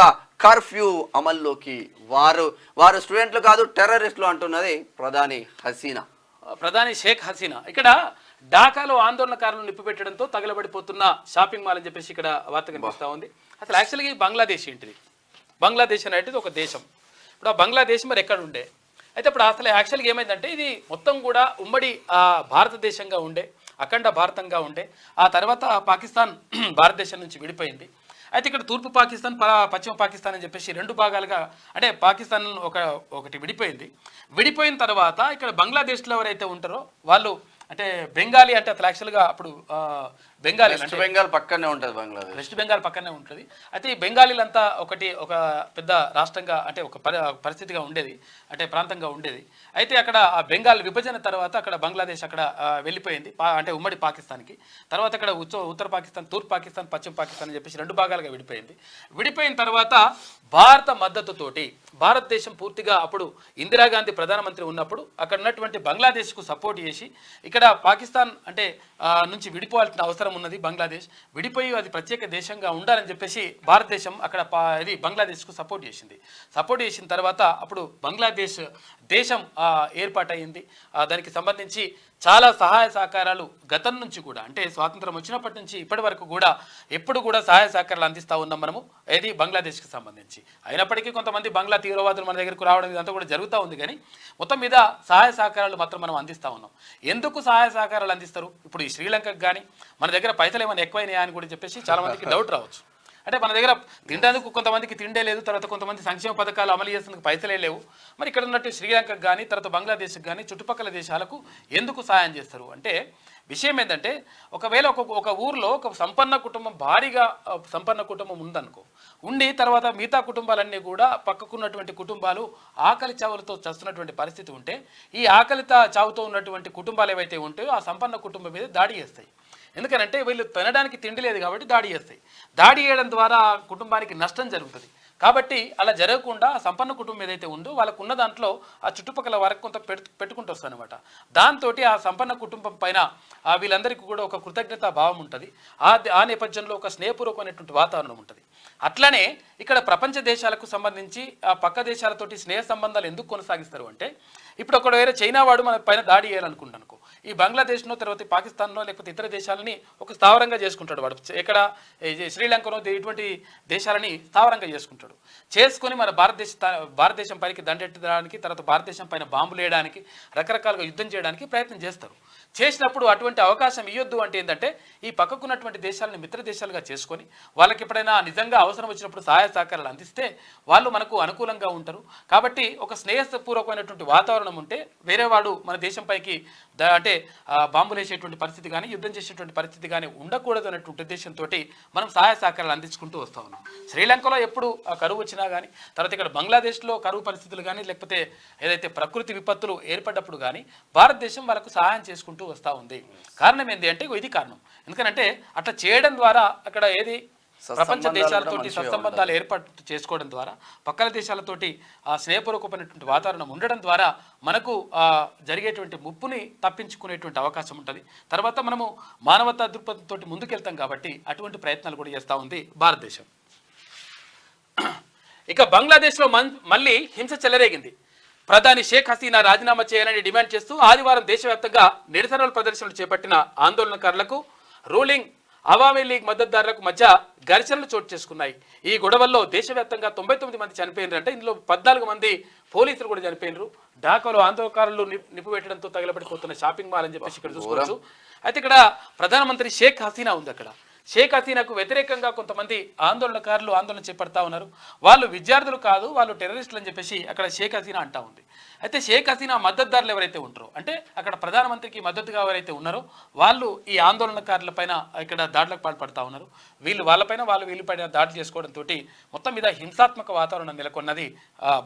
కర్ఫ్యూ అమల్లోకి. వారు స్టూడెంట్లు కాదు టెర్రరిస్టులు అంటున్నది ప్రధాని షేక్ హసీనా. ఇక్కడ ఢాకాలో ఆందోళనకారులు నిప్పు పెట్టడంతో తగలబడిపోతున్న షాపింగ్ మాల్ అని చెప్పేసి ఇక్కడ వార్త కనిపిస్తూ ఉంది. అసలు యాక్చువల్గా ఈ బంగ్లాదేశ్ ఏంటిది? బంగ్లాదేశ్ అనేది ఒక దేశం. ఇప్పుడు ఆ బంగ్లాదేశ్ మరి ఎక్కడ ఉండే? అయితే ఇప్పుడు అసలు యాక్చువల్గా ఏమైందంటే ఇది మొత్తం కూడా ఉమ్మడి భారతదేశంగా ఉండే, అఖండ భారతంగా ఉండే. ఆ తర్వాత పాకిస్తాన్ భారతదేశం నుంచి విడిపోయింది. అయితే ఇక్కడ తూర్పు పాకిస్తాన్, పశ్చిమ పాకిస్తాన్ అని చెప్పేసి 2 భాగాలుగా, అంటే పాకిస్తాన్ ఒకటి విడిపోయింది. విడిపోయిన తర్వాత ఇక్కడ బంగ్లాదేశ్లో ఎవరైతే ఉంటారో వాళ్ళు, అంటే బెంగాలీ, అంటే అసలు యాక్చువల్గా అప్పుడు బెంగాలీ, వెస్ట్ బెంగాల్ పక్కనే ఉంటుంది, బంగ్లాదేశ్ వెస్ట్ బెంగాల్ పక్కనే ఉంటుంది. అయితే ఈ బెంగాలీలంతా ఒక పెద్ద రాష్ట్రంగా, అంటే ఒక పరిస్థితిగా ఉండేది, అంటే ప్రాంతంగా ఉండేది. అయితే అక్కడ ఆ బెంగాల్ విభజన తర్వాత అక్కడ బంగ్లాదేశ్ అక్కడ వెళ్ళిపోయింది, అంటే ఉమ్మడి పాకిస్తాన్కి. తర్వాత అక్కడ ఉత్తర పాకిస్తాన్, తూర్పు పాకిస్తాన్, పశ్చిమ పాకిస్తాన్ అని చెప్పేసి 2 భాగాలుగా విడిపోయింది. విడిపోయిన తర్వాత భారత మద్దతుతోటి భారతదేశం పూర్తిగా, అప్పుడు ఇందిరాగాంధీ ప్రధానమంత్రి ఉన్నప్పుడు అక్కడ ఉన్నటువంటి బంగ్లాదేశ్కు సపోర్ట్ చేసి ఇక్కడ పాకిస్తాన్ అంటే నుంచి విడిపోవాల్సిన అవసరం ఉన్నది. బంగ్లాదేశ్ విడిపోయి అది ప్రత్యేక దేశంగా ఉండాలని చెప్పేసి భారతదేశం అక్కడ ఇది బంగ్లాదేశ్కు సపోర్ట్ చేసింది. సపోర్ట్ చేసిన తర్వాత అప్పుడు బంగ్లాదేశ్ దేశం ఏర్పాటైంది. దానికి సంబంధించి చాలా సహాయ సహకారాలు గతం నుంచి కూడా, అంటే స్వాతంత్రం వచ్చినప్పటి నుంచి ఇప్పటి వరకు కూడా ఎప్పుడు కూడా సహాయ సహకారాలు అందిస్తూ ఉన్నాం మనము, ఏది బంగ్లాదేశ్కి సంబంధించి. అయినప్పటికీ కొంతమంది బంగ్లా తీవ్రవాదులు మన దగ్గరకు రావడం ఇదంతా కూడా జరుగుతూ ఉంది, కానీ మొత్తం మీద సహాయ సహకారాలు మాత్రం మనం అందిస్తూ ఉన్నాం. ఎందుకు సహాయ సహకారాలు అందిస్తారు? ఇప్పుడు ఈ శ్రీలంకకు కానీ మన దగ్గర పైసలు ఏమైనా ఎక్కువైనాయా అని కూడా చెప్పేసి చాలామందికి డౌట్ రావచ్చు. అంటే మన దగ్గర తినడానికి కొంతమందికి తిండే లేదు, తర్వాత కొంతమంది సంక్షేమ పథకాలు అమలు చేసేందుకు పైసలే లేవు. మరి ఇక్కడ ఉన్నట్టు శ్రీలంకకు కానీ, తర్వాత బంగ్లాదేశ్కి కానీ, చుట్టుపక్కల దేశాలకు ఎందుకు సాయం చేస్తారు అంటే విషయం ఏంటంటే, ఒకవేళ ఒక ఊర్లో ఒక సంపన్న కుటుంబం, భారీగా సంపన్న కుటుంబం ఉందనుకో, ఉండి తర్వాత మిగతా కుటుంబాలన్నీ కూడా పక్కకున్నటువంటి కుటుంబాలు ఆకలి చావులతో చస్తున్నటువంటి పరిస్థితి ఉంటే, ఈ ఆకలి చావుతో ఉన్నటువంటి కుటుంబాలు ఏవైతే ఉంటాయో ఆ సంపన్న కుటుంబం మీద దాడి చేస్తాయి. ఎందుకనంటే వీళ్ళు తినడానికి తిండి లేదు కాబట్టి దాడి చేస్తాయి. దాడి చేయడం ద్వారా కుటుంబానికి నష్టం జరుగుతుంది. కాబట్టి అలా జరగకుండా సంపన్న కుటుంబం ఏదైతే ఉందో వాళ్ళకు ఉన్న దాంట్లో ఆ చుట్టుపక్కల వరకు కొంత పెట్టుకుంటూ వస్తుంది అనమాట. దాంతో ఆ సంపన్న కుటుంబం పైన వీళ్ళందరికీ కూడా ఒక కృతజ్ఞతా భావం ఉంటుంది. ఆ నేపథ్యంలో ఒక స్నేహపూర్వకమైనటువంటి వాతావరణం ఉంటుంది. అట్లనే ఇక్కడ ప్రపంచ దేశాలకు సంబంధించి ఆ పక్క దేశాలతోటి స్నేహ సంబంధాలు ఎందుకు కొనసాగిస్తారు అంటే, ఇప్పుడు ఒక వేరే చైనా వాడు మన పైన దాడి చేయాలనుకుంటాను, ఈ బంగ్లాదేశ్నో తర్వాత పాకిస్తాన్లో లేకపోతే ఇతర దేశాలని ఒక స్థావరంగా చేసుకుంటాడు వాడు. ఇక్కడ శ్రీలంకనో ఇటువంటి దేశాలని స్థావరంగా చేసుకొని మన భారతదేశం పైకి దండెట్టడానికి, తర్వాత భారతదేశం పైన బాంబులు వేయడానికి, రకరకాలుగా యుద్ధం చేయడానికి ప్రయత్నం చేస్తారు. చేసినప్పుడు అటువంటి అవకాశం ఇవ్వద్దు అంటే ఏంటంటే, ఈ పక్కకున్నటువంటి దేశాలను మిత్ర దేశాలుగా చేసుకొని వాళ్ళకి ఎప్పుడైనా నిజంగా అవసరం వచ్చినప్పుడు సహాయ సహకారాలు అందిస్తే వాళ్ళు మనకు అనుకూలంగా ఉంటారు. కాబట్టి ఒక స్నేహపూర్వకమైనటువంటి వాతావరణం ఉంటే వేరే వాడు మన దేశంపైకి అంటే బాంబులు వేసేటువంటి పరిస్థితి కానీ, యుద్ధం చేసేటువంటి పరిస్థితి కానీ ఉండకూడదు అనేటువంటి ఉద్దేశంతో మనం సహాయ సహకారాలు అందించుకుంటూ వస్తూ ఉన్నాం. శ్రీలంకలో ఎప్పుడు కరువు వచ్చినా కానీ, తర్వాత ఇక్కడ బంగ్లాదేశ్లో కరువు పరిస్థితులు కానీ, లేకపోతే ఏదైతే ప్రకృతి విపత్తులు ఏర్పడ్డప్పుడు కానీ భారతదేశం వాళ్ళకు సహాయం చేసుకుంటూ వస్తూ ఉంది. కారణం ఏంటి అంటే ఇది కారణం. ఎందుకంటే అట్లా చేయడం ద్వారా అక్కడ ఏది ప్రపంచ దేశాలతోటి సత్సంబంధాలు ఏర్పాటు చేసుకోవడం ద్వారా, పక్కన దేశాలతోటి ఆ స్నేహపూర్వకమైనటువంటి వాతావరణం ఉండడం ద్వారా మనకు జరిగేటువంటి ముప్పుని తప్పించుకునేటువంటి అవకాశం ఉంటుంది. తర్వాత మనము మానవతా దృక్పథంతో ముందుకెళ్తాం కాబట్టి అటువంటి ప్రయత్నాలు కూడా చేస్తూ ఉంది భారతదేశం. ఇక బంగ్లాదేశ్లో మళ్ళీ హింస చెలరేగింది. ప్రధాని షేక్ హసీనా రాజీనామా చేయాలని డిమాండ్ చేస్తూ ఆదివారం దేశవ్యాప్తంగా నిరసనల ప్రదర్శనలు చేపట్టిన ఆందోళనకారులకు రూలింగ్ అవామీ లీగ్ మద్దతుదారులకు మధ్య ఘర్షణలు చోటు చేసుకున్నాయి. ఈ గొడవల్లో దేశవ్యాప్తంగా 99 మంది చనిపోయినారు. అంటే ఇందులో 14 మంది పోలీసులు కూడా చనిపోయినారు. ఢాకాలో ఆందోళనకారులు నిప్పు పెట్టడంతో తగలబడిపోతున్న షాపింగ్ మాల్ అని చెప్పేసి ఇక్కడ చూసుకోవచ్చు. అయితే ఇక్కడ ప్రధానమంత్రి షేక్ హసీనా ఉంది. అక్కడ షేక్ హసీనాకు వ్యతిరేకంగా కొంతమంది ఆందోళనకారులు ఆందోళన చేపడతా ఉన్నారు. వాళ్ళు విద్యార్థులు కాదు, వాళ్ళు టెర్రరిస్టులు అని చెప్పేసి అక్కడ షేక్ హసీనా అంటా ఉంది. అయితే షేక్ హసీనా మద్దతుదారులు ఎవరైతే ఉంటారో, అంటే అక్కడ ప్రధానమంత్రికి మద్దతుగా ఎవరైతే ఉన్నారో వాళ్ళు ఈ ఆందోళనకారుల పైన ఇక్కడ దాడులకు పాల్పడతా ఉన్నారు. వీళ్ళపైన దాడులు చేసుకోవడంతో మొత్తం మీద హింసాత్మక వాతావరణం నెలకొన్నది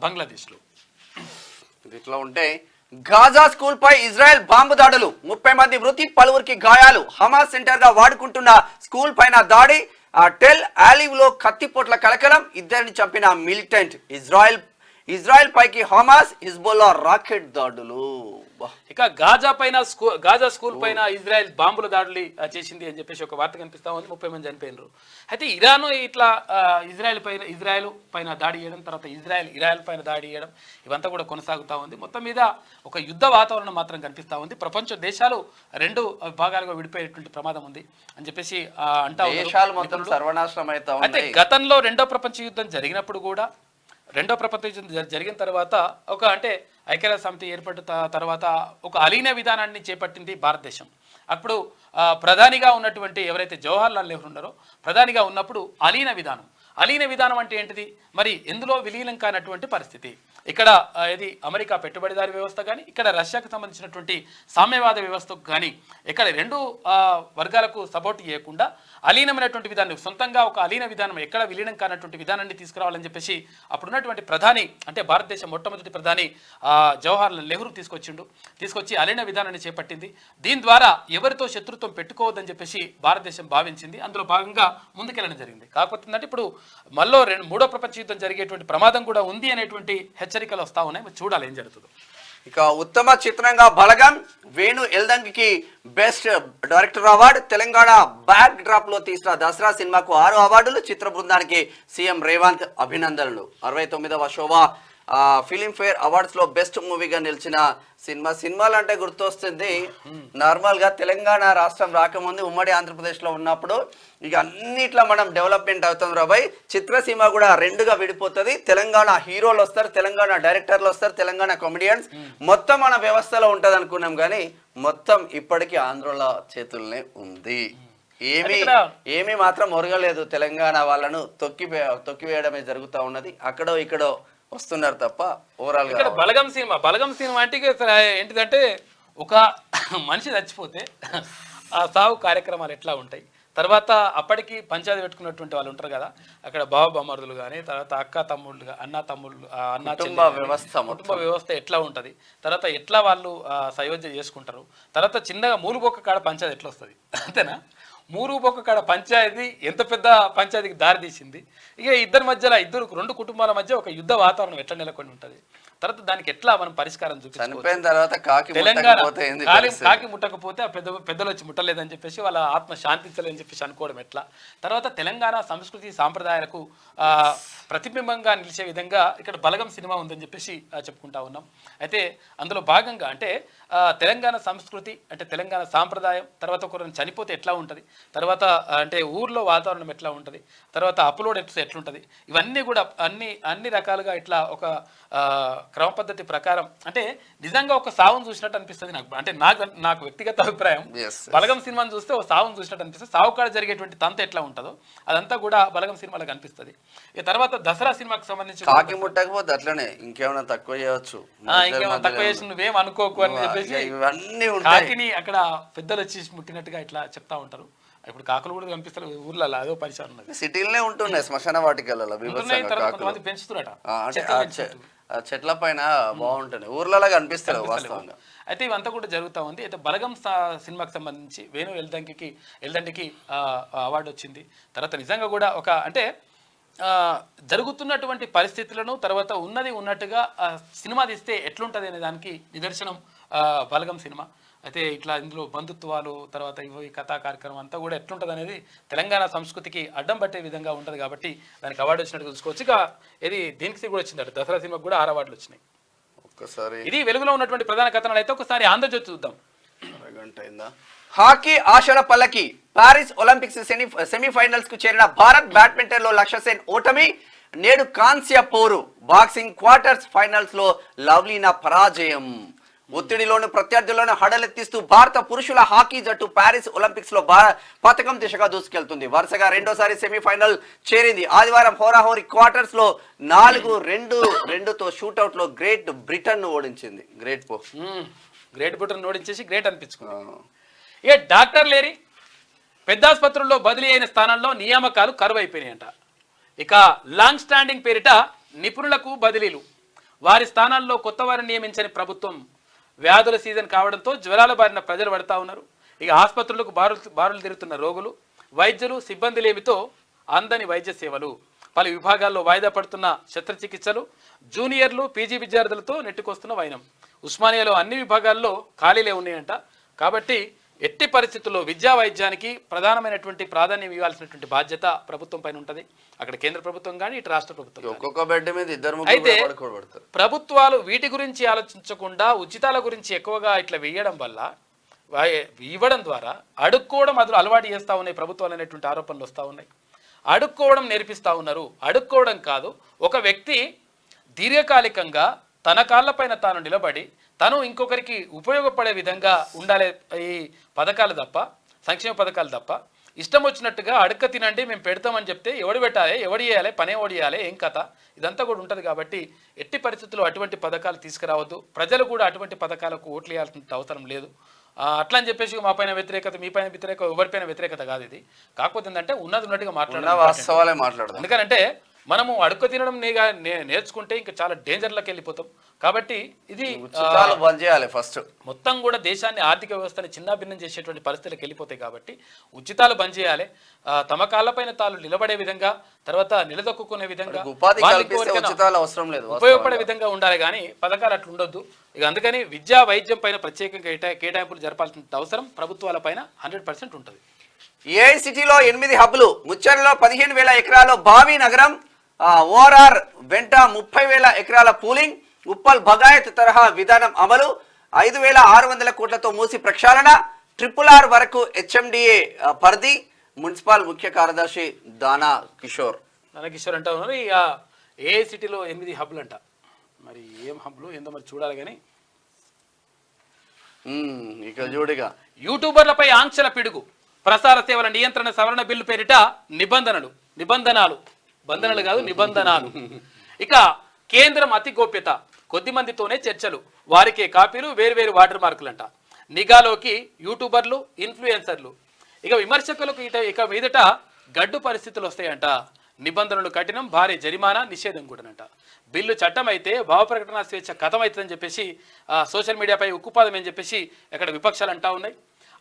బంగ్లాదేశ్లో. ఇట్లా ఉంటే గాజా స్కూల్ పై ఇజ్రాయెల్ బాంబు దాడులు, 30 మంది మృతి, పలువురికి గాయాలు. హమాస్ సెంటర్ గా వాడుకుంటున్న స్కూల్ పైన దాడి. టెల్ ఆలివ్ లో కత్తిపోట్ల కలకలం, ఇద్దరిని చంపిన మిలిటెంట్. ఇజ్రాయెల్ పైకి హమాస్ హిజ్బుల్లా రాకెట్ దాడులు. ఇక గాజా స్కూల్ పైన ఇజ్రాయెల్ బాంబుల దాడులు చేసింది అని చెప్పేసి ఒక వార్త కనిపిస్తా ఉంది. 30 మంది చనిపోయినారు. అయితే ఇరాన్ ఇట్లా ఇజ్రాయెల్ పైన దాడి చేయడం, తర్వాత ఇరాన్ పైన దాడి చేయడం, ఇవంతా కూడా కొనసాగుతూ ఉంది. మొత్తం మీద ఒక యుద్ధ వాతావరణం మాత్రం కనిపిస్తా ఉంది. ప్రపంచ దేశాలు 2 భాగాలుగా విడిపోయేటువంటి ప్రమాదం ఉంది అని చెప్పేసి అంటా సర్వనాశనం. అయితే గతంలో 2వ ప్రపంచ యుద్ధం జరిగినప్పుడు కూడా, 2వ ప్రపంచ యుద్ధం జరిగిన తర్వాత అంటే ఐక్యరాజ్య సమితి ఏర్పడిన తర్వాత ఒక అలీన విధానాన్ని చేపట్టింది భారతదేశం. అప్పుడు ప్రధానిగా ఉన్నటువంటి ఎవరైతే జవహర్ లాల్ నెహ్రూ ఉన్నారో, ప్రధానిగా ఉన్నప్పుడు అలీన విధానం అంటే ఏంటిది? మరి ఎందులో విలీనం కానటువంటి పరిస్థితి. ఇక్కడ ఇది అమెరికా పెట్టుబడిదారి వ్యవస్థ కానీ, ఇక్కడ రష్యాకు సంబంధించినటువంటి సామ్యవాద వ్యవస్థకు కానీ, ఇక్కడ 2 వర్గాలకు సపోర్ట్ చేయకుండా అలీనమైనటువంటి విధానం, సొంతంగా ఒక అలీన విధానం, ఎక్కడ విలీనం కానటువంటి విధానాన్ని తీసుకురావాలని చెప్పేసి అప్పుడున్నటువంటి ప్రధాని, అంటే భారతదేశం మొట్టమొదటి ప్రధాని జవహర్ లాల్ నెహ్రూ తీసుకొచ్చి అలీన విధానాన్ని చేపట్టింది. దీని ద్వారా ఎవరితో శత్రుత్వం పెట్టుకోవద్దని చెప్పేసి భారతదేశం భావించింది. అందులో భాగంగా ముందుకెళ్ళడం జరిగింది. కాకపోతే ఏంటంటే ఇప్పుడు మళ్ళీ 3వ ప్రపంచ యుద్ధం జరిగేటువంటి ప్రమాదం కూడా ఉంది అనేటువంటి హెచ్చరికలు వస్తా ఉన్నాయి. చూడాలి ఏం జరుగుతుందో. ఇక ఉత్తమ చిత్రంగా Balagam, Venu Yeldandi best director award. Telangana backdrop లో తీసిన దసరా సినిమాకు 6 అవార్డులు. చిత్ర బృందానికి సీఎం రేవంత్ అభినందనలు. 69వ శోభా ఫిలిం ఫేర్ అవార్డ్స్ లో బెస్ట్ మూవీగా నిలిచిన సినిమాలు అంటే గుర్తొస్తుంది. నార్మల్ గా తెలంగాణ రాష్ట్రం రాకముందు ఉమ్మడి ఆంధ్రప్రదేశ్ లో ఉన్నప్పుడు ఇక అన్నిట్లో మనం డెవలప్మెంట్ అవుతాం రాబాయ్. చిత్రసీమ కూడా 2గా విడిపోతుంది. తెలంగాణ హీరోలు వస్తారు, తెలంగాణ డైరెక్టర్లు వస్తారు, తెలంగాణ కామెడియన్స్, మొత్తం మన వ్యవస్థలో ఉంటది అనుకున్నాం. కానీ మొత్తం ఇప్పటికీ ఆంధ్రుల చేతుల్నే ఉంది. ఏమీ మాత్రం ఒరగలేదు. తెలంగాణ వాళ్ళను తొక్కివేయడమే జరుగుతూ ఉన్నది. అక్కడో ఇక్కడో వస్తున్నారు తప్ప ఓవరాల్ గా. బలగం సినిమా అంటే ఏంటిదంటే, ఒక మనిషి చచ్చిపోతే ఆ సాగు కార్యక్రమాలు ఎట్లా ఉంటాయి, తర్వాత అప్పటికి పంచాయతీ పెట్టుకున్నటువంటి వాళ్ళు ఉంటారు కదా, అక్కడ బావ బామర్దులు కానీ, తర్వాత అక్క తమ్ముళ్ళు, కుటుంబ వ్యవస్థ ఎట్లా ఉంటుంది, తర్వాత ఎట్లా వాళ్ళు సయోధ్య చేసుకుంటారు, తర్వాత చిన్నగా మూలుబొక్క కాడ పంచాయతీ ఎట్లా వస్తుంది, అంతేనా? మూలుబొక్క కాడ పంచాయతీ ఎంత పెద్ద పంచాయతీకి దారి తీసింది. ఇక ఇద్దరి మధ్యలో 2 కుటుంబాల మధ్య ఒక యుద్ధ వాతావరణం ఎట్లా నెలకొని ఉంటుంది, తర్వాత దానికి ఎట్లా మనం పరిష్కారం చూపించుకోవచ్చు. తెలంగాణ కాకి ముట్టకపోతే ఆ పెద్దలు వచ్చి ముట్టలేదని చెప్పేసి వాళ్ళ ఆత్మ శాంతించలేదని చెప్పేసి అనుకోవడం ఎట్లా, తర్వాత తెలంగాణ సంస్కృతి సాంప్రదాయాలకు ప్రతిబింబంగా నిలిచే విధంగా ఇక్కడ బలగం సినిమా ఉందని చెప్పేసి చెప్పుకుంటా ఉన్నాం. అయితే అందులో భాగంగా అంటే తెలంగాణ సంస్కృతి, అంటే తెలంగాణ సాంప్రదాయం, తర్వాత ఒకరిని చనిపోతే ఎట్లా ఉంటుంది, తర్వాత అంటే ఊర్లో వాతావరణం ఎట్లా ఉంటుంది, తర్వాత అప్లోడ్ ఎట్లుంటుంది, ఇవన్నీ కూడా అన్ని రకాలుగా ఇట్లా ఒక క్రమ పద్ధతి ప్రకారం, అంటే నిజంగా ఒక సావును చూసినట్టు అనిపిస్తుంది నాకు. అంటే నాకు వ్యక్తిగత అభిప్రాయం, బలగం సినిమాను చూస్తే ఒక సావును చూసినట్టు అనిపిస్తుంది. సావు కాడ జరిగేటువంటి తంత ఎట్లా ఉంటుందో అదంతా కూడా బలగం సినిమాలో కనిపిస్తుంది. ఇక తర్వాత దసరా సినిమాకి సంబంధించి కాకి ముట్టకపోతే అట్లనే ఇంకేమైనా తక్కువ చేయవచ్చు, ఇంకేమైనా తక్కువ చేసి నువ్వేం అనుకోకు అని చెప్పేసి ఇవన్నీ కాకిని అక్కడ పెద్దలు వచ్చి ముట్టినట్టుగా ఇట్లా చెప్తా ఉంటారు. ఇప్పుడు కాకులు కూడా కనిపిస్తారు ఊర్లలో, అదో పరిచయం ఉన్నది. సిటీలనే ఉంటున్నాయి శ్మశాన వాటికలలో పెంచుతున్నట, చెట్ల పైన బాగుంటుంది, ఊర్లలో కనిపిస్తారు వాస్తవంగా. అయితే ఇవంతా కూడా జరుగుతూ ఉంది. అయితే బలగం సినిమాకి సంబంధించి వేణు ఎల్దండికి అవార్డు వచ్చింది. తర్వాత నిజంగా కూడా ఒక అంటే జరుగుతున్నటువంటి పరిస్థితులను, తర్వాత ఉన్నట్టుగా సినిమా తీస్తే ఎట్లుంటుంది అనే దానికి నిదర్శనం బలగం సినిమా. అయితే ఇట్లా ఇందులో బంధుత్వాలు, తర్వాత ఈ కథా కార్యక్రమం అంతా కూడా ఎట్లుంటుంది అనేది తెలంగాణ సంస్కృతికి అడ్డం పట్టే విధంగా ఉంటుంది కాబట్టి దానికి అవార్డు వచ్చినట్టు చూసుకోవచ్చు. ఇక ఇది దీనికి కూడా వచ్చిందట, దసరా సినిమాకి కూడా 6 అవార్డులు వచ్చినాయి. ఒక్కసారి ఇది వెలుగులో ఉన్నటువంటి ప్రధాన కథనాలు అయితే ఒకసారి ఆంధ్రజ్యోతి చూద్దాం. హాకీ ఆశల పల్లకి, పారిస్ ఒలింపిక్స్ సెమీఫైనల్స్ కు చేరిన భారత్. బ్యాడ్మింటన్ లో లక్ష్య సేన్ ఓటమి. నేడు కాంస్య పోరు బాక్సింగ్ క్వార్టర్స్ ఫైనల్స్ లో లవ్లీనా పరాజయం. ఒత్తిడిలోను ప్రత్యర్థులను హడలెత్తిస్తూ భారత పురుషుల హాకీ జట్టు ప్యారిస్ ఒలింపిక్స్ లో పతకం దిశగా దూసుకెళ్తుంది. వరుసగా రెండోసారి సెమీఫైనల్ చేరింది. ఆదివారం హోరాహోరీ క్వార్టర్స్ లో 4-2తో షూట్అవుట్ లో గ్రేట్ బ్రిటన్ ఓడించింది. గ్రేట్ బ్రిటన్ ఓడించేసి గ్రేట్ అనిపించుకున్నాం. ఇక డాక్టర్ లేరి పెద్ద ఆసుపత్రుల్లో బదిలీ అయిన స్థానంలో నియామకాలు కరువైపోయినాయంట. ఇక లాంగ్ స్టాండింగ్ పేరిట నిపుణులకు బదిలీలు, వారి స్థానాల్లో కొత్త వారిని నియమించని ప్రభుత్వం. వ్యాధుల సీజన్ కావడంతో జ్వరాల బారిన ప్రజలు పడతా ఉన్నారు. ఇక ఆసుపత్రులకు బారులు తిరుగుతున్న రోగులు, వైద్యులు, సిబ్బంది లేమితో అందని వైద్య సేవలు. పలు విభాగాల్లో వాయిదా పడుతున్న శస్త్రచికిత్సలు, జూనియర్లు, పీజీ విద్యార్థులతో నెట్టుకొస్తున్న వైనం. ఉస్మానియాలో అన్ని విభాగాల్లో ఖాళీలే ఉన్నాయంట. కాబట్టి ఎట్టి పరిస్థితుల్లో విద్యా వైద్యానికి ప్రధానమైనటువంటి ప్రాధాన్యం ఇవ్వాల్సినటువంటి బాధ్యత ప్రభుత్వం పైన ఉంటుంది. అక్కడ కేంద్ర ప్రభుత్వం కానీ ఇటు రాష్ట్ర ప్రభుత్వం. ఒక్కొక్క బెడ్ మీద ఇద్దరు. అయితే ప్రభుత్వాలు వీటి గురించి ఆలోచించకుండా ఉచితాల గురించి ఎక్కువగా ఇట్లా వేయడం వల్ల, ఇవ్వడం ద్వారా అడుక్కోవడం అలవాటు చేస్తూ ఉన్నాయి ప్రభుత్వాలు అనేటువంటి ఆరోపణలు వస్తూ ఉన్నాయి. అడుక్కోవడం నేర్పిస్తూ ఉన్నారు. అడుక్కోవడం కాదు, ఒక వ్యక్తి దీర్ఘకాలికంగా తన కాళ్ళపైన తాను నిలబడి తను ఇంకొకరికి ఉపయోగపడే విధంగా ఉండాలి ఈ పథకాలు తప్ప, సంక్షేమ పథకాలు తప్ప ఇష్టం వచ్చినట్టుగా అడక్క తినండి మేము పెడతామని చెప్తే ఎవడు పెట్టాలి, ఎవడు చేయాలి, పనే ఓడి చేయాలి, ఏం కథ ఇదంతా కూడా ఉంటుంది. కాబట్టి ఎట్టి పరిస్థితుల్లో అటువంటి పథకాలు తీసుకురావద్దు. ప్రజలు కూడా అటువంటి పథకాలకు ఓట్లు వేయాల్సిన అవసరం లేదు. అట్లా అని చెప్పేసి మా పైన వ్యతిరేకత, మీ పైన వ్యతిరేకత, ఎవరిపైన వ్యతిరేకత కాదు ఇది. కాకపోతే ఏంటంటే ఉన్నట్టుగా మాట్లాడాలి. ఎందుకంటే మనము అడుక్క తినడం నేర్చుకుంటే ఇంకా చాలా డేంజర్లోకి వెళ్ళిపోతాం. కాబట్టి ఇది బంద్ చేయాలి ఫస్ట్. మొత్తం కూడా దేశాన్ని, ఆర్థిక వ్యవస్థని చిన్నాభిన్నం చేసేటువంటి పరిస్థితులకు వెళ్ళిపోతాయి. కాబట్టి ఉచితాలు బంద్ చేయాలి. తమ కాళ్ళపైన తాను నిలబడే విధంగా, తర్వాత నిలదొక్కునే విధంగా, ఉపయోగపడే విధంగా ఉండాలి. కానీ పథకాలు అట్లా ఉండొద్దు. ఇక అందుకని విద్యా వైద్యం పైన ప్రత్యేకంగా కేటాయింపులు జరపాల్సిన అవసరం ప్రభుత్వాల పైన 100% ఉంటుంది. ఏఐసిటీలో 8 హబ్లు, ముచ్చర్లో 15,000 ఎకరాల భావి నగరం, ఓఆర్ఆర్ వెంట 30,000 ఎకరాల పూలింగ్, ఉప్పల్ బగాయత్ తరహా విధానం అమలు, 5,600 కోట్లతో మూసి ప్రక్షాళన, RRR వరకు హెచ్ఎండిఏ పరిధి. మున్సిపల్ ముఖ్య కార్యదర్శి దానా కిషోర్ అంటా ఉన్నారు. ఇక ఏఐసిటీలో 8 హబ్లు అంట. మరి ఏం హబ్లు ఏందో మరి చూడాలి. కానీ ఇక చూడిగా యూట్యూబర్లపై ఆంక్షల పిడుగు, ప్రసార సేవల నియంత్రణ సవరణ బిల్లు పేరిట బంధనాలు కాదు నిబంధనలు. ఇక కేంద్రం అతి గోప్యత, కొద్ది మందితోనే చర్చలు, వారికే కాపీలు, వేరువేరు వాటర్ మార్కులంట. నిఘాలోకి యూట్యూబర్లు, ఇన్ఫ్లుయెన్సర్లు. ఇక విమర్శకులకు ఇక మీదట గడ్డు పరిస్థితులు వస్తాయంట. నిబంధనలు కఠినం, భారీ జరిమానా, నిషేధం కూడానంట. బిల్లు చట్టం అయితే భావ ప్రకటన స్వేచ్ఛ కథమవుతుందని చెప్పేసి సోషల్ మీడియాపై ఉక్కుపాదం అని చెప్పేసి అక్కడ విపక్షాలు అంటా ఉన్నాయి.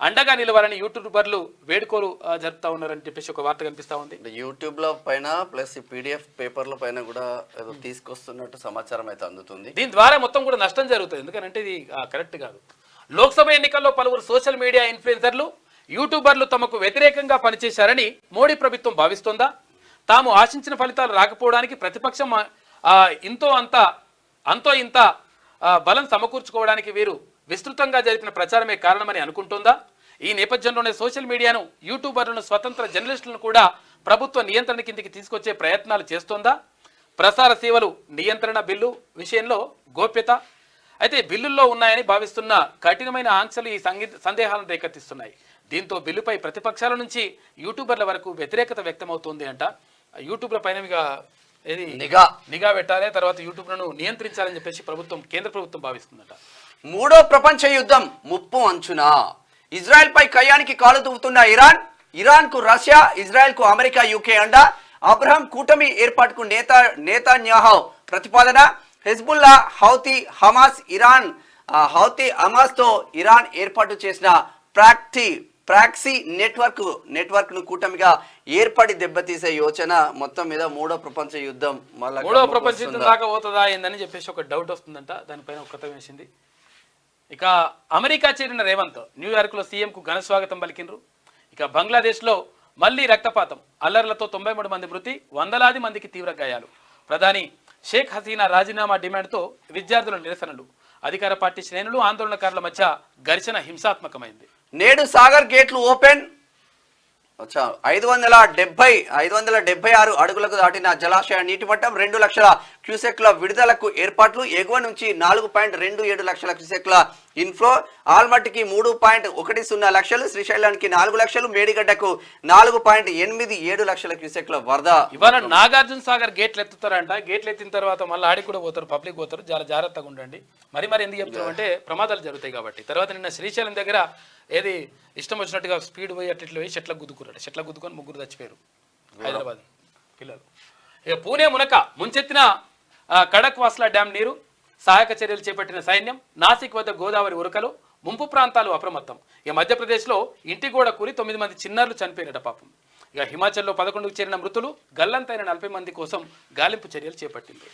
అండగా నిలవాలని యూట్యూబర్లు వేడుకోలు జరుపుతా ఉన్నారని చెప్పేసి ఒక వార్త కనిపిస్తా ఉంది. యూట్యూబ్ లో పైన ప్లస్ PDF పేపర్ల పైన కూడా ఏదో తీసుకొస్తున్నట్టు సమాచారం అయితే అందుతుంది. దీని ద్వారా మొత్తం కూడా నష్టం జరుగుతుంది. ఎందుకంటే ఇది కరెక్ట్ కాదు. లోక్సభ ఎన్నికల్లో పలువురు సోషల్ మీడియా ఇన్ఫ్లుయెన్సర్లు, యూట్యూబర్లు తమకు వ్యతిరేకంగా పనిచేశారని మోడీ ప్రభుత్వం భావిస్తోందా? తాము ఆశించిన ఫలితాలు రాకపోవడానికి ప్రతిపక్షం అంతో ఇంత బలం సమకూర్చుకోవడానికి వీరు విస్తృతంగా జరిపిన ప్రచారమే కారణమని అనుకుంటోందా? ఈ నేపథ్యంలోనే సోషల్ మీడియాను, యూట్యూబర్లను, స్వతంత్ర జర్నలిస్టులను కూడా ప్రభుత్వ నియంత్రణ కిందికి తీసుకొచ్చే ప్రయత్నాలు చేస్తోందా? ప్రసార సేవలు నియంత్రణ బిల్లు విషయంలో గోప్యత అయితే బిల్లుల్లో ఉన్నాయని భావిస్తున్న కఠినమైన ఆంక్షలు ఈ సందేహాలను రేకెత్తిస్తున్నాయి. దీంతో బిల్లుపై ప్రతిపక్షాల నుంచి యూట్యూబర్ల వరకు వ్యతిరేకత వ్యక్తమవుతోంది అంట. యూట్యూబ్ల పైన నిఘా పెట్టాలి, తర్వాత యూట్యూబ్లను నియంత్రించాలని చెప్పేసి కేంద్ర ప్రభుత్వం భావిస్తుందట. మూడో ప్రపంచ యుద్ధం ముప్పు అంచున, ఇజ్రాయెల్ పై కయ్యానికి కాలు దువ్వుతున్న ఇరాన్ కు రష్యా, ఇజ్రాయెల్ కు అమెరికా, యూకే అండ. అబ్రహం కూటమి ఏర్పాటుకు నేతన్యాహు ప్రతిపాదన. హెజ్బుల్లా, హౌతీ, హమాస్ తో ఇరాన్ ఏర్పాటు చేసిన ప్రాక్సీ నెట్వర్క్ ను కూటమిగా ఏర్పడి దెబ్బతీసే యోచన. మొత్తం మీద మూడో ప్రపంచ యుద్ధం దాకా పోతుందా ఏందని చెప్పేసి ఒక డౌట్ వస్తుందంట. దానిపైన ఒక కథ వేసింది. ఇక అమెరికా చేరిన రేవంత్ న్యూయార్క్లో సీఎంకు ఘన స్వాగతం పలికినరు. ఇక బంగ్లాదేశ్లో మళ్లీ రక్తపాతం, అల్లర్లతో 93 మంది మృతి, వందలాది మందికి తీవ్ర గాయాలు. ప్రధాని షేక్ హసీనా రాజీనామా డిమాండ్తో విద్యార్థుల నిరసనలు, అధికార పార్టీ శ్రేణులు, ఆందోళనకారుల మధ్య ఘర్షణ హింసాత్మకమైంది. నేడు సాగర్ గేట్లు ఓపెన్, అచ్చా 576 అడుగులకు దాటిన జలాశయ నీటి మట్టం 2 లక్షల క్యూసెక్ల విడుదలకు ఏర్పాట్లు. ఎగువ నుంచి 4.27 లక్షల క్యూసెక్ల ఇన్ఫ్లో. ఆల్మట్టికి 3.10 లక్షలు, శ్రీశైలానికి 4 లక్షలు, మేడిగడ్డకు 4.87 లక్షల క్యూసెక్ల వరద. ఇవాళ నాగార్జున సాగర్ గేట్లు ఎత్తుతారంట. గేట్లు ఎత్తిన తర్వాత మళ్ళీ ఆడికి కూడా పోతారు, పబ్లిక్ పోతారు. చాలా జాగ్రత్తగా ఉండండి. మరి ఎందుకు చెప్తారు అంటే ప్రమాదాలు జరుగుతాయి కాబట్టి. తర్వాత నిన్న శ్రీశైలం దగ్గర ఏది ఇష్టం వచ్చినట్టుగా స్పీడ్ పోయి అట్లా పోయి చెట్లకు గుద్దుకున్నాడు. చెట్లకు గుద్దుకొని 3 చచ్చిపోయారు హైదరాబాద్ పిల్లలు. ఇక పూణే మునక ముంచెత్తిన కడక్ వాస్లా డ్యామ్ నీరు, సహాయక చర్యలు చేపట్టిన సైన్యం. నాసిక్ వద్ద గోదావరి ఉరకలు, ముంపు ప్రాంతాలు అప్రమత్తం. ఇక మధ్యప్రదేశ్లో ఇంటి గోడ కూలి 9 మంది చిన్నారులు చనిపోయినట పాపం. ఇక హిమాచల్లో 11కు చేరిన మృతులు, గల్లంతైన 40 మంది కోసం గాలింపు చర్యలు చేపట్టింది.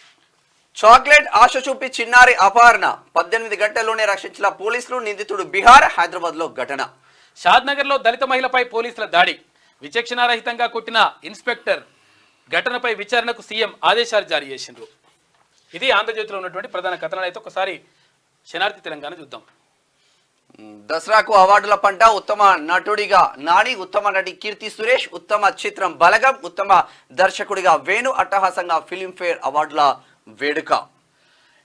చాక్లెట్ ఆశ చూపి చిన్నారి అపహరణ, 18 గంటల్లోనే రక్షించిన పోలీసులు. నిందితుడు బీహార్. హైదరాబాద్ లో ఘటన. షాద్నగర్లో దళిత మహిళపై పోలీసుల దాడి, విచక్షణారహితంగా కొట్టిన ఇన్స్పెక్టర్. ఘటనపై విచారణకు సీఎం ఆదేశాలు జారీ చేసిండ్రు. ఇది ఆంధ్రజ్యోతిలో ఉన్నటువంటి ప్రధాన కథనాలు. అయితే ఒకసారి శనార్థి తెలంగాణ చూద్దాం. దసరాకు అవార్డుల పంట. ఉత్తమ నటుడిగా నాని, ఉత్తమ నటి కీర్తి సురేష్, ఉత్తమ చిత్రం బలగం, ఉత్తమ దర్శకుడిగా వేణు. అట్టహాసంగా ఫిలింఫేర్ అవార్డుల వేడుక.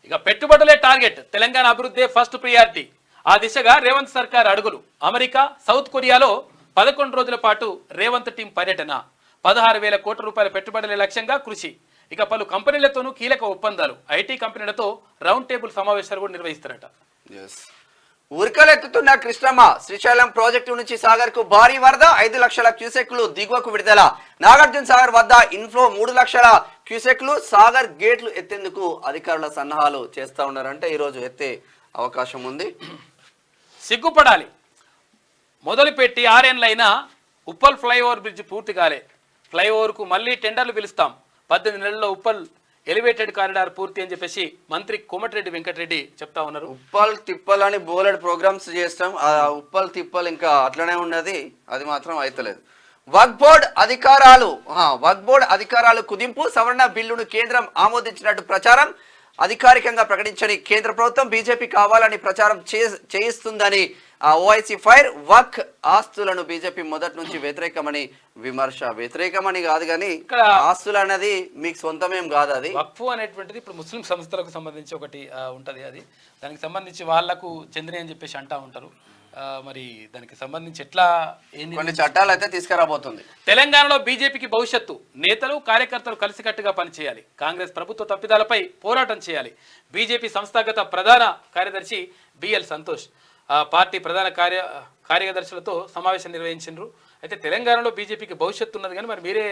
ఇక పెట్టుబడులే టార్గెట్, తెలంగాణ అభివృద్ధి ఫస్ట్ ప్రియారిటీ. ఆ దిశగా రేవంత్ సర్కార్ అడుగులు. అమెరికా, సౌత్ కొరియాలో 11 రోజుల పాటు రేవంత్ టీం పర్యటన. 16,000 కోట్ల రూపాయల పెట్టుబడులే లక్ష్యంగా కృషి. ఇక పలు కంపెనీలతోనూ కీలక ఒప్పందాలు. ఐటీ కంపెనీలతో రౌండ్ టేబుల్ సమావేశాలు కూడా నిర్వహిస్తారట. ఉరకలెత్తుతున్న కృష్ణమ్మ. శ్రీశైలం ప్రాజెక్టు నుంచి సాగర్ కు భారీ వరద. 5 లక్షల క్యూసెక్లు దిగువకు విడుదల. నాగార్జున సాగర్ వద్ద ఇన్ఫ్లో 3 లక్షల క్యూసెక్లు. సాగర్ గేట్లు ఎత్తేందుకు అధికారుల సన్నాహాలు చేస్తా ఉన్నారంటే ఈ రోజు ఎత్తే అవకాశం ఉంది. సిగ్గుపడాలి, మొదలుపెట్టి 6 ఏళ్లైనా ఉప్పల్ ఫ్లైఓవర్ బ్రిడ్జ్ పూర్తి కాలే. ఫ్లైఓవర్కు మళ్ళీ టెండర్లు పిలుస్తాం. 18 నెలల్లో ఉప్పల్ ఎలివేటెడ్ కారిడార్ పూర్తి అని చెప్పేసి మంత్రి కోమటిరెడ్డి వెంకటరెడ్డి చెప్తా ఉన్నారు. ఉప్పల్ తిప్పల్ అని బోలెడ్ ప్రోగ్రామ్స్ చేస్తాం. ఆ ఉప్పల్ తిప్పల్ ఇంకా అట్లనే ఉన్నది, అది మాత్రం అయితలేదు. వక్ఫ్ బోర్డ్ అధికారాలు కుదింపు. సవరణ బిల్లును కేంద్రం ఆమోదించినట్టు ప్రచారం. అధికారికంగా ప్రకటించని కేంద్ర ప్రభుత్వం బీజేపీ కావాలని ప్రచారం చేయిస్తుందని ఓఐసీ ఫైర్. వక్ఫ్ ఆస్తులను బీజేపీ మొదటి నుంచి వ్యతిరేకమని విమర్శ. వ్యతిరేకమని కాదు కానీ ఆస్తులు అనేది మీకు సొంతమేం కాదు. అది వక్ఫ్ అనేటువంటిది ఇప్పుడు ముస్లిం సంస్థలకు సంబంధించి ఒకటి ఉంటది. అది దానికి సంబంధించి వాళ్లకు చెందిన అని చెప్పేసి అంటా ఉంటారు. మరి దానికి సంబంధించి ఎట్లా కొన్ని చట్టాలు అయితే తీసుకురాబోతుంది. తెలంగాణలో బీజేపీకి భవిష్యత్తు. నేతలు కార్యకర్తలు కలిసికట్టుగా పనిచేయాలి. కాంగ్రెస్ ప్రభుత్వ తప్పిదాలపై పోరాటం చేయాలి. బీజేపీ సంస్థాగత ప్రధాన కార్యదర్శి బిఎల్ సంతోష్ పార్టీ ప్రధాన కార్యదర్శులతో సమావేశం నిర్వహించారు. అయితే తెలంగాణలో బీజేపీకి భవిష్యత్తు ఉన్నది కానీ మరి మీరే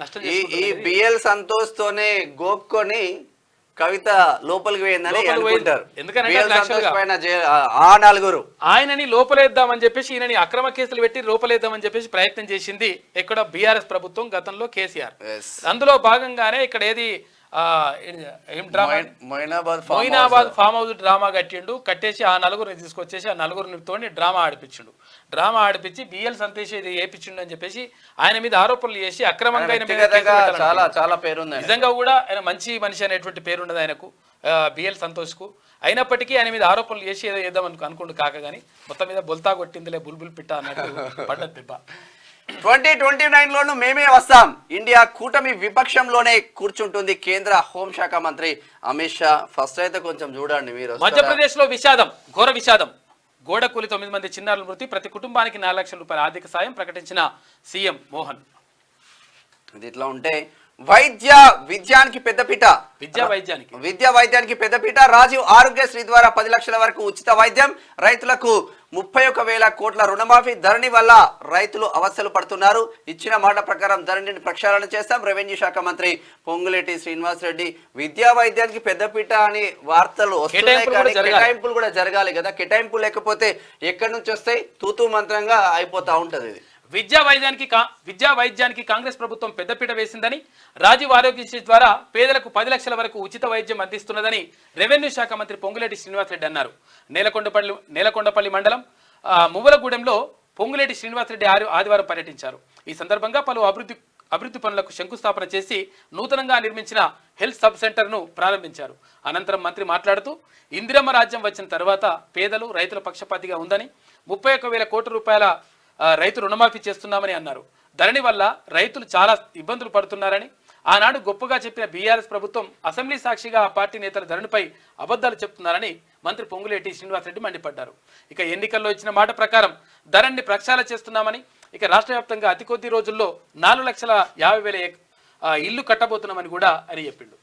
నష్టం. ఈ బిఎల్ సంతోష్ తోనే గోక్కొని కవిత లోపలికి పోయిందని అనుకుంటారు. ఎందుకంటే ఆయనని లోపలేద్దామని చెప్పేసి ఈయనని అక్రమ కేసులు పెట్టి లోపలేద్దామని చెప్పేసి ప్రయత్నం చేసింది ఎక్కడ బీఆర్ఎస్ ప్రభుత్వం, గతంలో కేసీఆర్. అందులో భాగంగానే ఇక్కడ ఏది మొయినాబాద్ ఫామ్ హౌస్ డ్రామా కట్టేసి ఆ నలుగురిని తీసుకొచ్చేసి ఆ నలుగురితో డ్రామా ఆడిపించి బిఎల్ సంతోష్ ఇది ఏపించిండు అని చెప్పేసి ఆయన మీద ఆరోపణలు చేసి అక్రమంగా చాలా పేరుంది. నిజంగా కూడా ఆయన మంచి మనిషి అనేటువంటి పేరున్నది ఆయనకు, బిఎల్ సంతోష్ కు. అయినప్పటికీ ఆయన మీద ఆరోపణలు చేసి ఏదో వేద్దాం అనుకుంటూ కాక గానీ మొత్తం మీద బొల్తా కొట్టిందిలే బుల్బుల్ పిట్ట అన్నట్టు పడ్డది దెబ్బ. 2029లోనూ మేమే వస్తాం. ఇండియా కూటమి విపక్షంలోనే కూర్చుంటుంది కేంద్ర హోంశాఖ మంత్రి అమిత్ షా. ఫస్ట్ అయితే కొంచెం చూడండి మీరు. మధ్యప్రదేశ్ లో విషాదం, ఘోర విషాదం. గోడ కూలి 9 మంది చిన్నారుల మృతి. ప్రతి కుటుంబానికి 4 లక్షల రూపాయల ఆర్థిక సాయం ప్రకటించిన సీఎం మోహన్. ఇది ఇట్లా ఉంటే విద్యానికి పెద్దపీట. విద్యా వైద్యానికి పెద్దపీట. రాజీవ్ ఆరోగ్యశ్రీ ద్వారా 10 లక్షల వరకు ఉచిత వైద్యం. రైతులకు 31,000 కోట్ల రుణమాఫీ. ధరణి వల్ల రైతులు అవస్థలు పడుతున్నారు. ఇచ్చిన మాట ప్రకారం ధరణిని ప్రక్షాళన చేస్తాం. రెవెన్యూ శాఖ మంత్రి పొంగులేటి శ్రీనివాస్ రెడ్డి. విద్యా వైద్యానికి పెద్దపీట అని వార్తలు వస్తున్నాయి కానీ కేటాయింపులు కూడా జరగాలి కదా. కేటాయింపు లేకపోతే ఎక్కడి నుంచి వస్తాయి? తూతూ మంత్రంగా అయిపోతా ఉంటది ఇది. విద్యా వైద్యానికి కాంగ్రెస్ ప్రభుత్వం పెద్దపీట వేసిందని, రాజీవ్ ఆరోగ్యశ్రీ ద్వారా పేదలకు 10 లక్షల వరకు ఉచిత వైద్యం అందిస్తున్నదని రెవెన్యూ శాఖ మంత్రి పొంగులేటి శ్రీనివాసరెడ్డి అన్నారు. నేలకొండపల్లి మండలం మువ్వలగూడెంలో పొంగులేటి శ్రీనివాసరెడ్డి ఆదివారం పర్యటించారు. ఈ సందర్భంగా పలు అభివృద్ధి పనులకు శంకుస్థాపన చేసి నూతనంగా నిర్మించిన హెల్త్ సబ్ సెంటర్ను ప్రారంభించారు. అనంతరం మంత్రి మాట్లాడుతూ ఇందిరమ్మ రాజ్యం వచ్చిన తర్వాత పేదలు రైతుల పక్షపాతిగా ఉందని, 31,000 కోట్ల రూపాయల రైతు రుణమాఫీ చేస్తున్నామని అన్నారు. ధరణి వల్ల రైతులు చాలా ఇబ్బందులు పడుతున్నారని ఆనాడు గొప్పగా చెప్పిన బీఆర్ఎస్ ప్రభుత్వం అసెంబ్లీ సాక్షిగా ఆ పార్టీ నేతల ధరణిపై అబద్ధాలు చెప్తున్నారని మంత్రి పొంగులేటి శ్రీనివాసరెడ్డి మండిపడ్డారు. ఇక ఎన్నికల్లో ఇచ్చిన మాట ప్రకారం ధరణిని ప్రక్షాళన చేస్తున్నామని, ఇక రాష్ట్ర వ్యాప్తంగా అతి కొద్ది రోజుల్లో 4,50,000 ఇల్లు కట్టబోతున్నామని కూడా అని చెప్పిండు.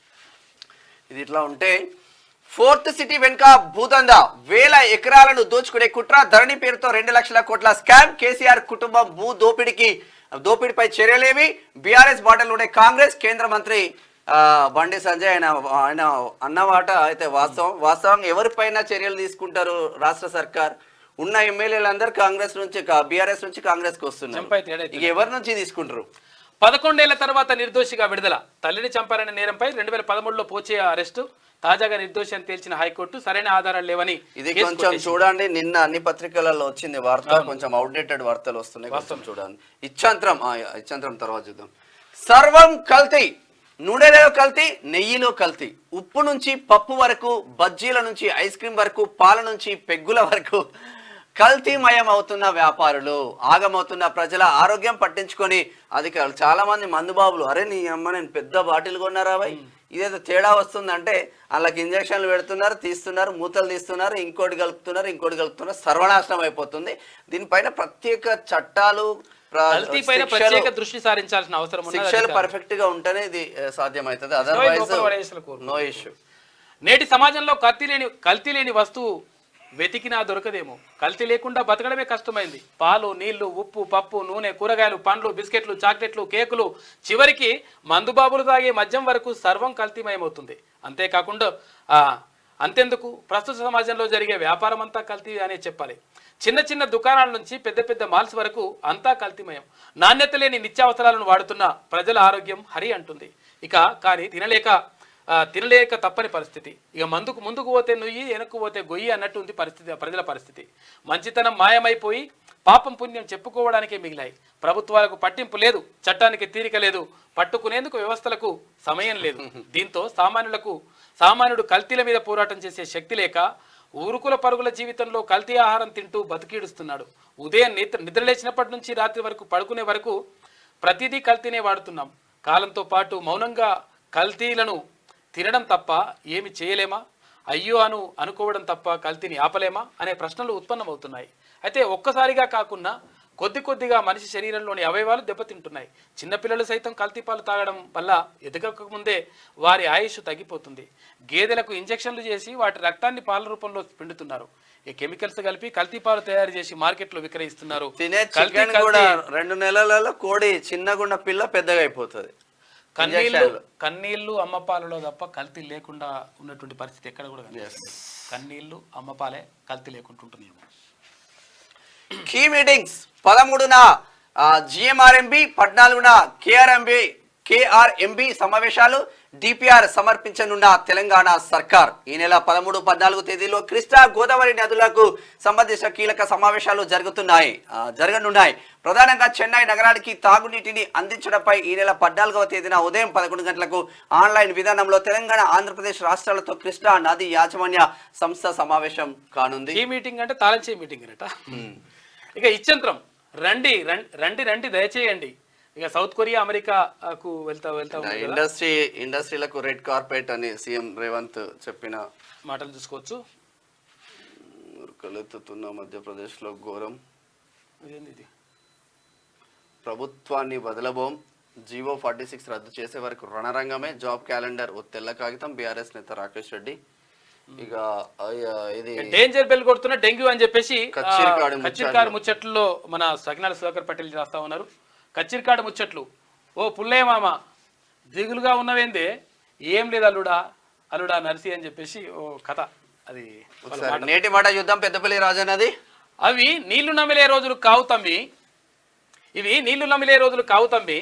ఇది ఇట్లా ఉంటే ఫోర్త్ సిటీ వెనుక భూదందా, 1000 ఎకరాలను దోచుకునే కుట్ర, ధరణి పేరుతో 2 లక్షల కోట్ల స్కామ్, కేసీఆర్ కుటుంబం భూ దోపిడిపై చర్యలేవి, బీఆర్ఎస్ బాటలోనే కాంగ్రెస్. కేంద్ర మంత్రి బండి సంజయ్ ఆయన అన్నమాట అయితే వాస్తవం ఎవరిపైన చర్యలు తీసుకుంటారు రాష్ట్ర సర్కార్? ఉన్న ఎమ్మెల్యేలందరూ కాంగ్రెస్ నుంచి బీఆర్ఎస్ నుంచి కాంగ్రెస్ కి వస్తున్నారు. ఇక ఎవరి నుంచి తీసుకుంటారు? 11 ఏళ్ల తర్వాత నిర్దోషిగా విడుదల, తల్లిని చంపారనే నేరంపై 2013లో పోచే అరెస్టు, తాజాగా నిర్దోషి అని తేల్చిన హైకోర్టు సరైన ఆధారాలు లేవని. ఇది కొంచెం చూడండి, నిన్న అన్ని పత్రికలలో వచ్చింది వార్త, కొంచెం అవుట్డేటెడ్ వార్తలు వస్తున్నాయి, కొంచెం చూడండి. ఇచ్చంత్రం తర్వాత చూద్దాం. సర్వం కల్తీ, నూనెలో కల్తీ, నెయ్యిలో కల్తీ, ఉప్పు నుంచి పప్పు వరకు, బజ్జీల నుంచి ఐస్ క్రీమ్ వరకు, పాల నుంచి పెగ్గుల వరకు కల్తీమయం అవుతున్న వ్యాపారులు, ఆగమవుతున్న ప్రజల ఆరోగ్యం పట్టించుకొని అధికారులు. చాలా మంది మందుబాబులు, అరే నీ అమ్మ నేను పెద్ద బాటిల్ కొన్నారా బాయ్, ఇదేదో తేడా వస్తుందంటే వాళ్ళకి ఇంజక్షన్లు పెడుతున్నారు, తీస్తున్నారు, మూతలు తీస్తున్నారు, ఇంకోటి కలుపుతున్నారు, సర్వనాశనం అయిపోతుంది. దీనిపైన ప్రత్యేక చట్టాలు, దృష్టి సారించాల్సిన అవసరం, శిక్షలు పర్ఫెక్ట్ గా ఉంటేనే ఇది సాధ్యమవుతుంది, అదర్వైజ్ నో ఇష్యూ. నేటి సమాజంలో కల్తీ లేని వస్తువు వెతికినా దొరకదేమో. కల్తీ లేకుండా బతకడమే కష్టమైంది. పాలు, నీళ్లు, ఉప్పు, పప్పు, నూనె, కూరగాయలు, పండ్లు, బిస్కెట్లు, చాక్లెట్లు, కేకులు, చివరికి మందుబాబులు తాగే మద్యం వరకు సర్వం కల్తీమయమవుతుంది. అంతెందుకు, ప్రస్తుత సమాజంలో జరిగే వ్యాపారం అంతా కల్తీ అనే చెప్పాలి. చిన్న చిన్న దుకాణాల నుంచి పెద్ద పెద్ద మాల్స్ వరకు అంతా కల్తీమయం. నాణ్యత లేని నిత్యావసరాలను వాడుతున్న ప్రజల ఆరోగ్యం హరి అంటుంది. కానీ తినలేక తప్పని పరిస్థితి. ఇక ముందుకు పోతే నుయ్యి, వెనక్కు పోతే గొయ్యి అన్నట్టు ఉంది ప్రజల పరిస్థితి. మంచితనం మాయమైపోయి పాపం పుణ్యం చెప్పుకోవడానికే మిగిలాయి. ప్రభుత్వాలకు పట్టింపు లేదు, చట్టానికి తీరిక లేదు, పట్టుకునేందుకు వ్యవస్థలకు సమయం లేదు. దీంతో సామాన్యుడు కల్తీల మీద పోరాటం చేసే శక్తి లేక ఊరుకుల పరుగుల జీవితంలో కల్తీ ఆహారం తింటూ బతికీడుస్తున్నాడు. ఉదయం నిద్రలేచినప్పటి నుంచి రాత్రి వరకు పడుకునే వరకు ప్రతిదీ కల్తీనే వాడుతున్నాం. కాలంతో పాటు మౌనంగా కల్తీలను తినడం తప్ప ఏమి చేయలేమా? అయ్యో అనుకోవడం తప్ప కల్తీని ఆపలేమా అనే ప్రశ్నలు ఉత్పన్నమవుతున్నాయి. అయితే ఒక్కసారిగా కాకుండా కొద్దిగా మనిషి శరీరంలోని అవయవాలు దెబ్బతింటున్నాయి. చిన్నపిల్లలు సైతం కల్తీపాలు తాగడం వల్ల ఎదగకముందే వారి ఆయుష్ తగ్గిపోతుంది. గేదెలకు ఇంజెక్షన్లు చేసి వాటి రక్తాన్ని పాల రూపంలో పిండుతున్నారు. ఈ కెమికల్స్ కలిపి కల్తీపాలు తయారు చేసి మార్కెట్లో విక్రయిస్తున్నారు. 2 నెలలలో కోడి చిన్నగున్న పిల్ల పెద్దగా అయిపోతుంది. కన్నీళ్లు అమ్మపాలలో తప్ప కల్తీ లేకుండా ఉన్నటువంటి పరిస్థితి ఎక్కడ కూడా కన్నీళ్లు అమ్మపాలే కల్తీ లేకుండా ఉంటున్నాయి. కీ మీటింగ్స్ 13న GMRMB, 14న KRMB సమావేశాలు, DPR సమర్పించనున్న తెలంగాణ సర్కార్. ఈ నెల 13, 14 తేదీలో కృష్ణా గోదావరి నదులకు సంబంధించిన కీలక సమావేశాలు జరగనున్నాయి. ప్రధానంగా చెన్నై నగరానికి తాగునీటిని అందించడంపై ఈ నెల 14వ తేదీన ఉదయం 11 గంటలకు ఆన్లైన్ విధానంలో తెలంగాణ, ఆంధ్రప్రదేశ్ రాష్ట్రాలతో కృష్ణా నది యాజమాన్య సంస్థ సమావేశం కానుంది. ఈ మీటింగ్ అంటే తాళంచే మీటింగ్ అట. ఇక ఇచ్చంత్రం, రండి దయచేయండి. ఇక సౌత్ కొరియా, అమెరికాకు వెళ్తా ఇండస్ట్రీలకు రెడ్ కార్పెట్ అని సీఎం రేవంత్ చెప్పిన మాటలు చూసుకోవచ్చు. ఉరుకలెత్తుతున్న మధ్యప్రదేశ్ లో ఘోరం. ప్రభుత్వాన్ని వదలబోం, జీవో 46 రద్దు చేసే వరకు రణరంగమే, జాబ్ క్యాలెండర్ ఓ తెల్ల కాగితం. బీఆర్ఎస్ నేత రాకేష్ రెడ్డి ఇక ఇది డేంజర్ బెల్ కొడుతున్న డెంగ్యూ అని చెప్పేసి కచ్చిరికాడు ముచ్చట్లలో మన సకినాల సుధాకర్ పటేల్ రాస్తా ఉన్నారు. కచ్చిరికాడు ముచ్చట్లు, ఓ పుల్లయ్య మామ దిగులుగా ఉన్నవేందే, ఏం లేదు అల్లుడా నర్సి అని చెప్పేసి ఓ కథ. అది నేటి మాట యుద్ధం పెద్దపల్లి రాజన్నది. ఇవి నీళ్లు నమిలే రోజులు కావు తమ్మి.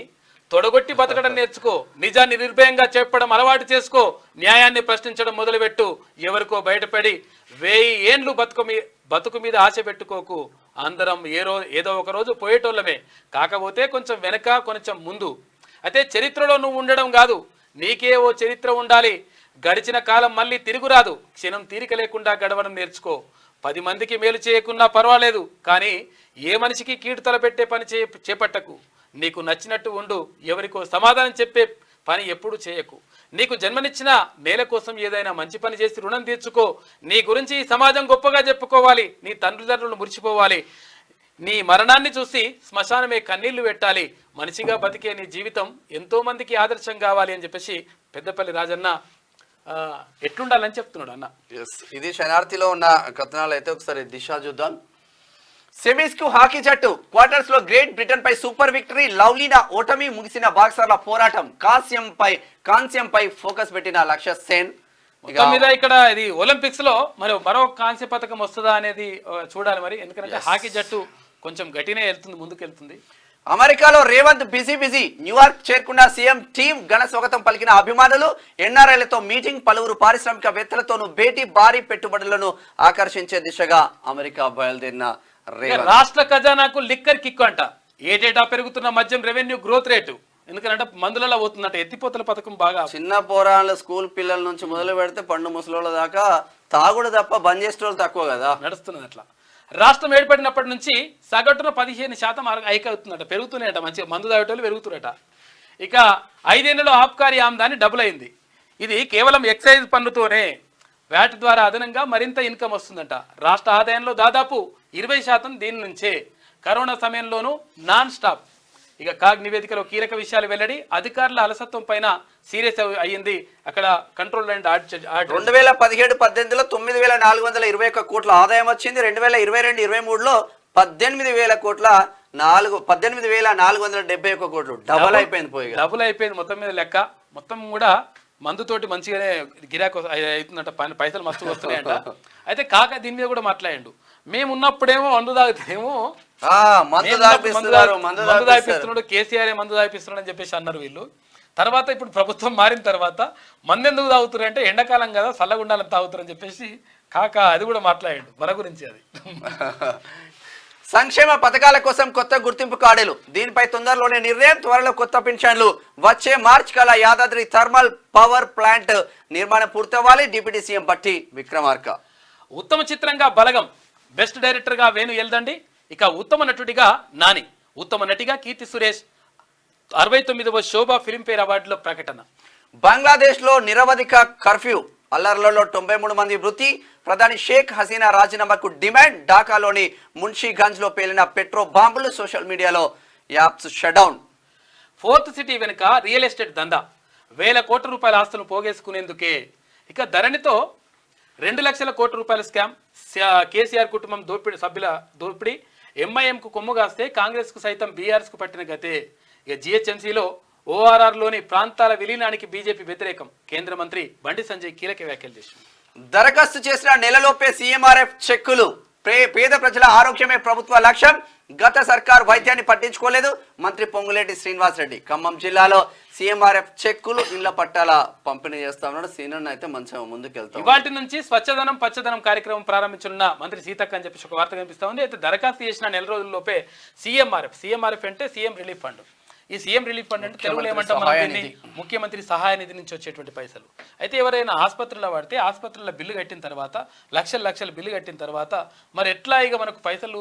తొడగొట్టి బతకడం నేర్చుకో, నిజాన్ని నిర్భయంగా చెప్పడం అలవాటు చేసుకో, న్యాయాన్ని ప్రశ్నించడం మొదలుపెట్టు. ఎవరికో బయటపడి 1000 ఏండ్లు బతుకు మీద ఆశ పెట్టుకోకు. అందరం ఏదో ఒక రోజు పోయేటోళ్ళమే, కాకపోతే కొంచెం వెనక కొంచెం ముందు. అయితే చరిత్రలో నువ్వు ఉండడం కాదు, నీకే ఓ చరిత్ర ఉండాలి. గడిచిన కాలం మళ్ళీ తిరుగురాదు, క్షణం తీరిక లేకుండా గడవడం నేర్చుకో. 10 మందికి మేలు చేయకున్నా పర్వాలేదు, కానీ ఏ మనిషికి కీడు తలపెట్టే పని చేపట్టకు. నీకు నచ్చినట్టు ఉండు. ఎవరికో సమాధానం చెప్పే పని ఎప్పుడు చేయకు. నీకు జన్మనిచ్చిన నేల కోసం ఏదైనా మంచి పని చేసి రుణం తీర్చుకో. నీ గురించి ఈ సమాజం గొప్పగా చెప్పుకోవాలి. నీ తండ్రులు మురిచిపోవాలి. నీ మరణాన్ని చూసి శ్మశానమే కన్నీళ్లు పెట్టాలి. మనిషిగా బతికే నీ జీవితం ఎంతో మందికి ఆదర్శం కావాలి అని చెప్పేసి పెద్దపల్లి రాజన్న ఎట్లుండాలని చెప్తున్నాడు అన్న. ఇది శనార్థిలో ఉన్న కథనాలు. అయితే ఒకసారి దిశ చూద్దాం. సెమీస్ కు హాకీ జట్టు క్వార్టర్స్ లో గ్రేట్ బ్రిటన్ పై సూపర్ విక్టరీ. లవ్లీనా ఓటమి. ముగిసిన బాక్సర్ల పోరాటం. కాంస్యంపై ఫోకస్ పెట్టిన లక్ష్య సేన్. మీద ఇక్కడ ఇది ఒలింపిక్స్ లో మరో కాంస్య పథకం వస్తుందా అనేది చూడాలి మరి. ఎందుకంటే హాకీ జట్టు కొంచెం గట్టినే వెళ్తుంది, ముందుకు వెళ్తుంది. అమెరికాలో రేవంత్ బిజీ. న్యూయార్క్ చేరుకున్న సీఎం టీం ఘన స్వాగతం పలికిన అభిమానులు. ఎన్ఆర్ఐలతో మీటింగ్. పలువురు పారిశ్రామికవేత్తలతోనూ భేటీ. భారీ పెట్టుబడులను ఆకర్షించే దిశగా అమెరికా బయలుదేరిన రేవంత్. రాష్ట్ర ఖజానాకు లిక్కర్ కిక్ అంట. ఏటేటా పెరుగుతున్న మద్యం రెవెన్యూ గ్రోత్ రేటు. ఎందుకంటే మందులలో పోతుందట. ఎత్తిపోతల పథకం బాగా చిన్న పోరాళ్ళ స్కూల్ పిల్లల నుంచి మొదలు పెడితే పండు ముసలోళ్ళ దాకా తాగుడు తప్ప బంద్ చేసేటోళ్ళు తక్కువ కదా నడుస్తున్నది. అట్లా రాష్ట్రం ఏర్పడినప్పటి నుంచి సగటున 15% హైక్ అవుతుందట. పెరుగుతున్నాయట. మంచిగా మందు తాగేటోళ్ళు పెరుగుతున్నట. ఇక 5 ఏళ్లలో ఆబ్కారీ ఆమ్దాని డబుల్ అయింది. ఇది కేవలం ఎక్సైజ్ పన్నుతోనే. వ్యాట్ ద్వారా అదనంగా మరింత ఇన్కమ్ వస్తుందంట. రాష్ట్ర ఆదాయంలో దాదాపు 20% దీని నుంచే. కరోనా సమయంలోనూ నాన్ స్టాప్. ఇక కాగ్ నివేదికలో కీలక విషయాలు వెల్లడి. అధికారుల అలసత్వం పైన సీరియస్ అయ్యింది. అక్కడ కంట్రోల్ అండ్ 2017-18లో 9,421 కోట్ల ఆదాయం వచ్చింది. 2022-23లో 18,471 కోట్లు. డబుల్ అయిపోయింది మొత్తం మీద లెక్క. మొత్తం కూడా మందుతోటి మంచిగానే గిరాకు అవుతుందంట. పైసలు మస్తు వస్తున్నాయంట. అయితే కాక దీని మీద కూడా మాట్లాడిండు. మేము ఉన్నప్పుడేమో మందు తాగుతామేమో మందు తాగిపిస్తున్నాడు, కేసీఆర్ మందు తాగిపిస్తున్నాడు అని చెప్పేసి అన్నారు వీళ్ళు. తర్వాత ఇప్పుడు ప్రభుత్వం మారిన తర్వాత మందు ఎందుకు తాగుతున్నారు అంటే ఎండాకాలం కదా చల్లగుండాలని తాగుతారు అని చెప్పేసి కాక అది కూడా మాట్లాడాడు మన గురించి. అది సంక్షేమ పథకాల కోసం కొత్త గుర్తింపు కార్డులు. దీనిపై తొందరలోనే నిర్ణయం. త్వరలో కొత్త పెన్షన్లు. వచ్చే మార్చి కల్లా యాదాద్రి థర్మల్ పవర్ ప్లాంట్ నిర్మాణం పూర్తవ్వాలి. డిప్యూటీ సీఎం బట్టి విక్రమార్క. ఉత్తమ చిత్రంగా బలగం. బెస్ట్ డైరెక్టర్గా వేణు ఎల్దండి. ఇక ఉత్తమ నటుడిగా నాని. ఉత్తమ నటిగా కీర్తి సురేష్. 69వ శోభా ఫిల్మ్ఫేర్ అవార్డులో ప్రకటన. బంగ్లాదేశ్ లో నిరవధిక కర్ఫ్యూ. అల్లర్లలో 93 మంది మృతి. ప్రధాని షేక్ హసీనా రాజీనామాకు డిమాండ్. ఢాకాలోని మున్షీగంజ్ లో పేలిన పెట్రో బాంబులు. సోషల్ మీడియాలో యాప్స్ షట్డౌన్. ఫోర్త్ సిటీ వెనుక రియల్ ఎస్టేట్ దందా. 1,000 కోట్ల రూపాయల ఆస్తులు పోగేసుకునేందుకే. ఇక ధరణితో 2 లక్షల కోట్ల రూపాయల స్కామ్. కేసీఆర్ కుటుంబం సభ్యుల దోపిడీ. ఎంఐఎంకు కొమ్ము కాస్తే కాంగ్రెస్కు సైతం బీఆర్ఎస్కు పట్టిన గతే. ఇక జిహెచ్ఎంసీలో ఓఆర్ఆర్లోని ప్రాంతాల విలీనానికి బీజేపీ వ్యతిరేకం. కేంద్ర మంత్రి బండి సంజయ్ కీలక వ్యాఖ్యలు చేశారు. దరఖాస్తు చేసిన నెలలోపే సీఎంఆర్ఎఫ్ చెక్కులు. పేద ప్రజల ఆరోగ్యమే ప్రభుత్వ లక్ష్యం. గత సర్కార్ వైద్యాన్ని పట్టించుకోలేదు. మంత్రి పొంగులేటి శ్రీనివాస్ రెడ్డి. ఖమ్మం జిల్లాలో సీఎంఆర్ఎఫ్ చెక్కులు, ఇళ్ల పట్టాల పంపిణీ చేస్తా ఉన్నాడు. సీనియర్ అయితే మంచిగా ముందుకెళ్తాం. ఇవాటి నుంచి స్వచ్ఛదనం పచ్చదనం కార్యక్రమం ప్రారంభించనున్న మంత్రి సీతక్క అని చెప్పేసి ఒక వార్త కనిపిస్తా ఉంది. అయితే దరఖాస్తు చేసిన నెల రోజుల్లోపే సీఎంఆర్ఎఫ్ అంటే సీఎం రిలీఫ్ ఫండ్. ఈ సీఎం రిలీఫ్ ఫండ్ అంటే తెలుగులో ఏమంటాం ముఖ్యమంత్రి సహాయ నిధి నుంచి వచ్చేటువంటి పైసలు. అయితే ఎవరైనా ఆసుపత్రిలో పడితే ఆసుపత్రిలో బిల్లు కట్టిన తర్వాత లక్షల బిల్లు కట్టిన తర్వాత మరి ఎట్లా ఇక మనకు పైసలు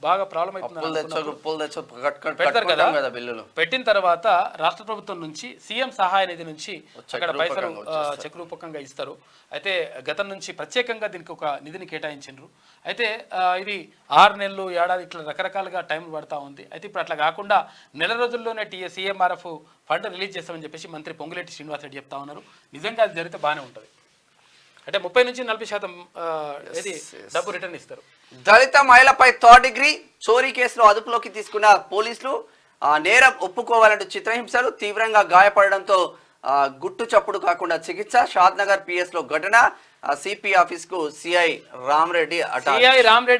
బాగా ప్రాబ్లం అవుతుంది పెడతారు కదా. పెట్టిన తర్వాత రాష్ట్ర ప్రభుత్వం నుంచి సీఎం సహాయ నిధి నుంచి అక్కడ పైసలు చెక్ రూపకంగా ఇస్తారు. అయితే గతం నుంచి ప్రత్యేకంగా దీనికి ఒక నిధిని కేటాయించారు. అయితే ఇది 6 నెలలు ఏడాది ఇట్లా రకరకాలుగా టైం పడతా ఉంది. అయితే ఇప్పుడు అట్లా కాకుండా నెల రోజుల్లోనే సీఎంఆర్ఎఫ్ ఫండ్ రిలీజ్ చేస్తామని చెప్పేసి మంత్రి పొంగులేటి శ్రీనివాస్ రెడ్డి చెప్తా ఉన్నారు. నిజంగా అది జరిగితే బాగానే ఉంటుంది. అంటే 30-40% ఏది డబ్బు రిటర్న్ ఇస్తారు. దళిత మహిళపై 3rd డిగ్రీ చోరీ కేసులో అదుపులోకి తీసుకున్న పోలీసులు. నేరం ఒప్పుకోవాలంటూ చిత్రహింసలు. తీవ్రంగా గాయపడడంతో గుట్టు చప్పుడు కాకుండా చికిత్స. షాద్నగర్ పిఎస్ లో ఘటన. సిపి ఆఫీస్ కు సిఐ రామరెడ్డి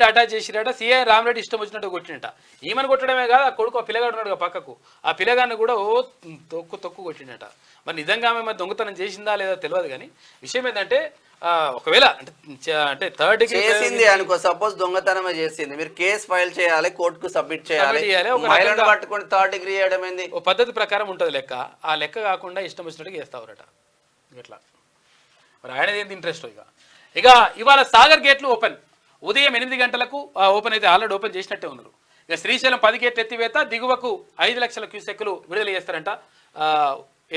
అటాచ్ చేసిరట. సిఐ రామరెడ్డి ఇష్టం వచ్చినట్టు కొట్టినట. ఈమెను కొట్టడమే కాదు, ఆ కొడుకు పిల్లగాడు ఉన్నాడు పక్కకు, ఆ పిల్లగాన్ని కూడా తొక్కు కొట్టినట. మరి నిజంగా ఆమె దొంగతనం చేసిందా లేదా తెలియదు. కానీ విషయం ఏంటంటే ఒకవేళ అంటే 3rd డిగ్రీ చేసింది అనుకో, సపోజ్ దొంగతనమే చేసింది, మీరు కేసు ఫైల్ చేయాలి, కోర్టుకు సబ్మిట్ చేయాలి. పట్టుకొని 3rd డిగ్రీ చేయడం ఏంది? ఓ పద్ధతి ప్రకారం ఉంటుంది లెక్క. ఆ లెక్క కాకుండా ఇష్టం వచ్చినట్టుగా చేస్తావరట. ఇట్లా మరి ఆయనది ఏంది ఇంట్రెస్ట్. ఇక ఇవాళ సాగర్ గేట్లు ఓపెన్. ఉదయం 8 గంటలకు ఓపెన్ అయితే ఆల్రెడీ ఓపెన్ చేసినట్టే ఉన్నారు. ఇక శ్రీశైలం 10 గేట్ల ఎత్తివేత, దిగువకు 5 లక్షల క్యూసెక్కులు విడుదల చేస్తారంట.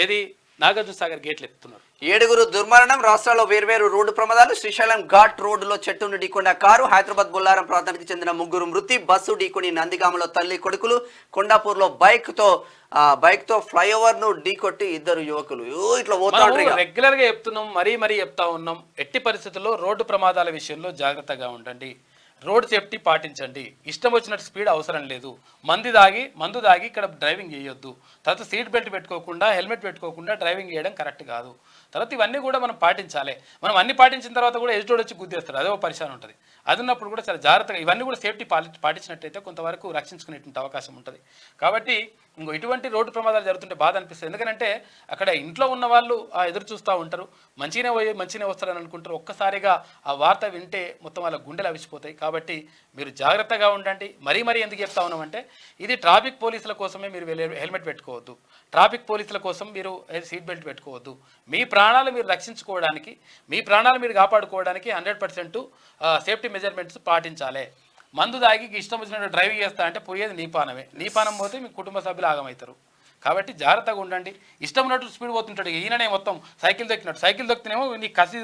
ఏది నాగార్జున సాగర్ గేట్లు ఎత్తుతున్నారు. 7 దుర్మరణం, రాష్ట్రాల్లో వేర్వేరు రోడ్డు ప్రమాదాలు. శ్రీశైలం ఘాట్ రోడ్డులో చెట్టును ఢీకొన్న కారు. హైదరాబాద్ బొల్లారం ప్రాంతానికి చెందిన 3 మృతి. బస్సు ఢీకొని నందిగామలో తల్లి కొడుకులు. కొండాపూర్లో బైక్ తో ఫ్లైఓవర్ ను ఢీకొట్టి 2 యువకులు. ఇట్లా రెగ్యులర్ గా చెప్తున్నాం, మరీ చెప్తా ఉన్నాం. ఎట్టి పరిస్థితుల్లో రోడ్డు ప్రమాదాల విషయంలో జాగ్రత్తగా ఉండండి, రోడ్ సేఫ్టీ పాటించండి. ఇష్టం వచ్చినట్టు స్పీడ్ అవసరం లేదు. మందు దాగి ఇక్కడ డ్రైవింగ్ చేయొద్దు. తర్వాత సీట్ బెల్ట్ పెట్టుకోకుండా, హెల్మెట్ పెట్టుకోకుండా డ్రైవింగ్ చేయడం కరెక్ట్ కాదు. తర్వాత ఇవన్నీ కూడా మనం పాటించాలి. మనం అన్ని పాటించిన తర్వాత కూడా ఎదుటోడు వచ్చి గుద్దేస్తాడు, అదే పరిశాన్ ఉంటుంది. అది ఉన్నప్పుడు కూడా చాలా జాగ్రత్తగా ఇవన్నీ కూడా సేఫ్టీ పాటించినట్టయితే కొంతవరకు రక్షించుకునేటువంటి అవకాశం ఉంటుంది. కాబట్టి ఇటువంటి రోడ్డు ప్రమాదాలు జరుగుతుంటే బాధ అనిపిస్తుంది. ఎందుకంటే అక్కడ ఇంట్లో ఉన్న వాళ్ళు ఎదురు చూస్తూ ఉంటారు, మంచిగానే వస్తారని అనుకుంటారు. ఒక్కసారిగా ఆ వార్త వింటే మొత్తం వాళ్ళ గుండెలు అవిసిపోతాయి. కాబట్టి మీరు జాగ్రత్తగా ఉండండి. మరీ ఎందుకు చెప్తా ఉన్నామంటే, ఇది ట్రాఫిక్ పోలీసుల కోసమే మీరు హెల్మెట్ పెట్టుకోవద్దు, ట్రాఫిక్ పోలీసుల కోసం మీరు సీట్ బెల్ట్ పెట్టుకోవద్దు. మీ ప్రాణాలు మీరు రక్షించుకోవడానికి, మీ ప్రాణాలు మీరు కాపాడుకోవడానికి 100% సేఫ్టీ మెజర్మెంట్స్ పాటించాలి. మందు దాగి ఇష్టం వచ్చినట్టు డ్రైవింగ్ చేస్తా అంటే పోయేది నీ పానం పోతే మీ కుటుంబ సభ్యులు ఆగమవుతారు. కాబట్టి జాగ్రత్తగా ఉండండి. ఇష్టం ఉన్నట్టు స్పీడ్ పోతుంటాడు. ఈయననే మొత్తం సైకిల్ దొక్కినేమో నీ కసి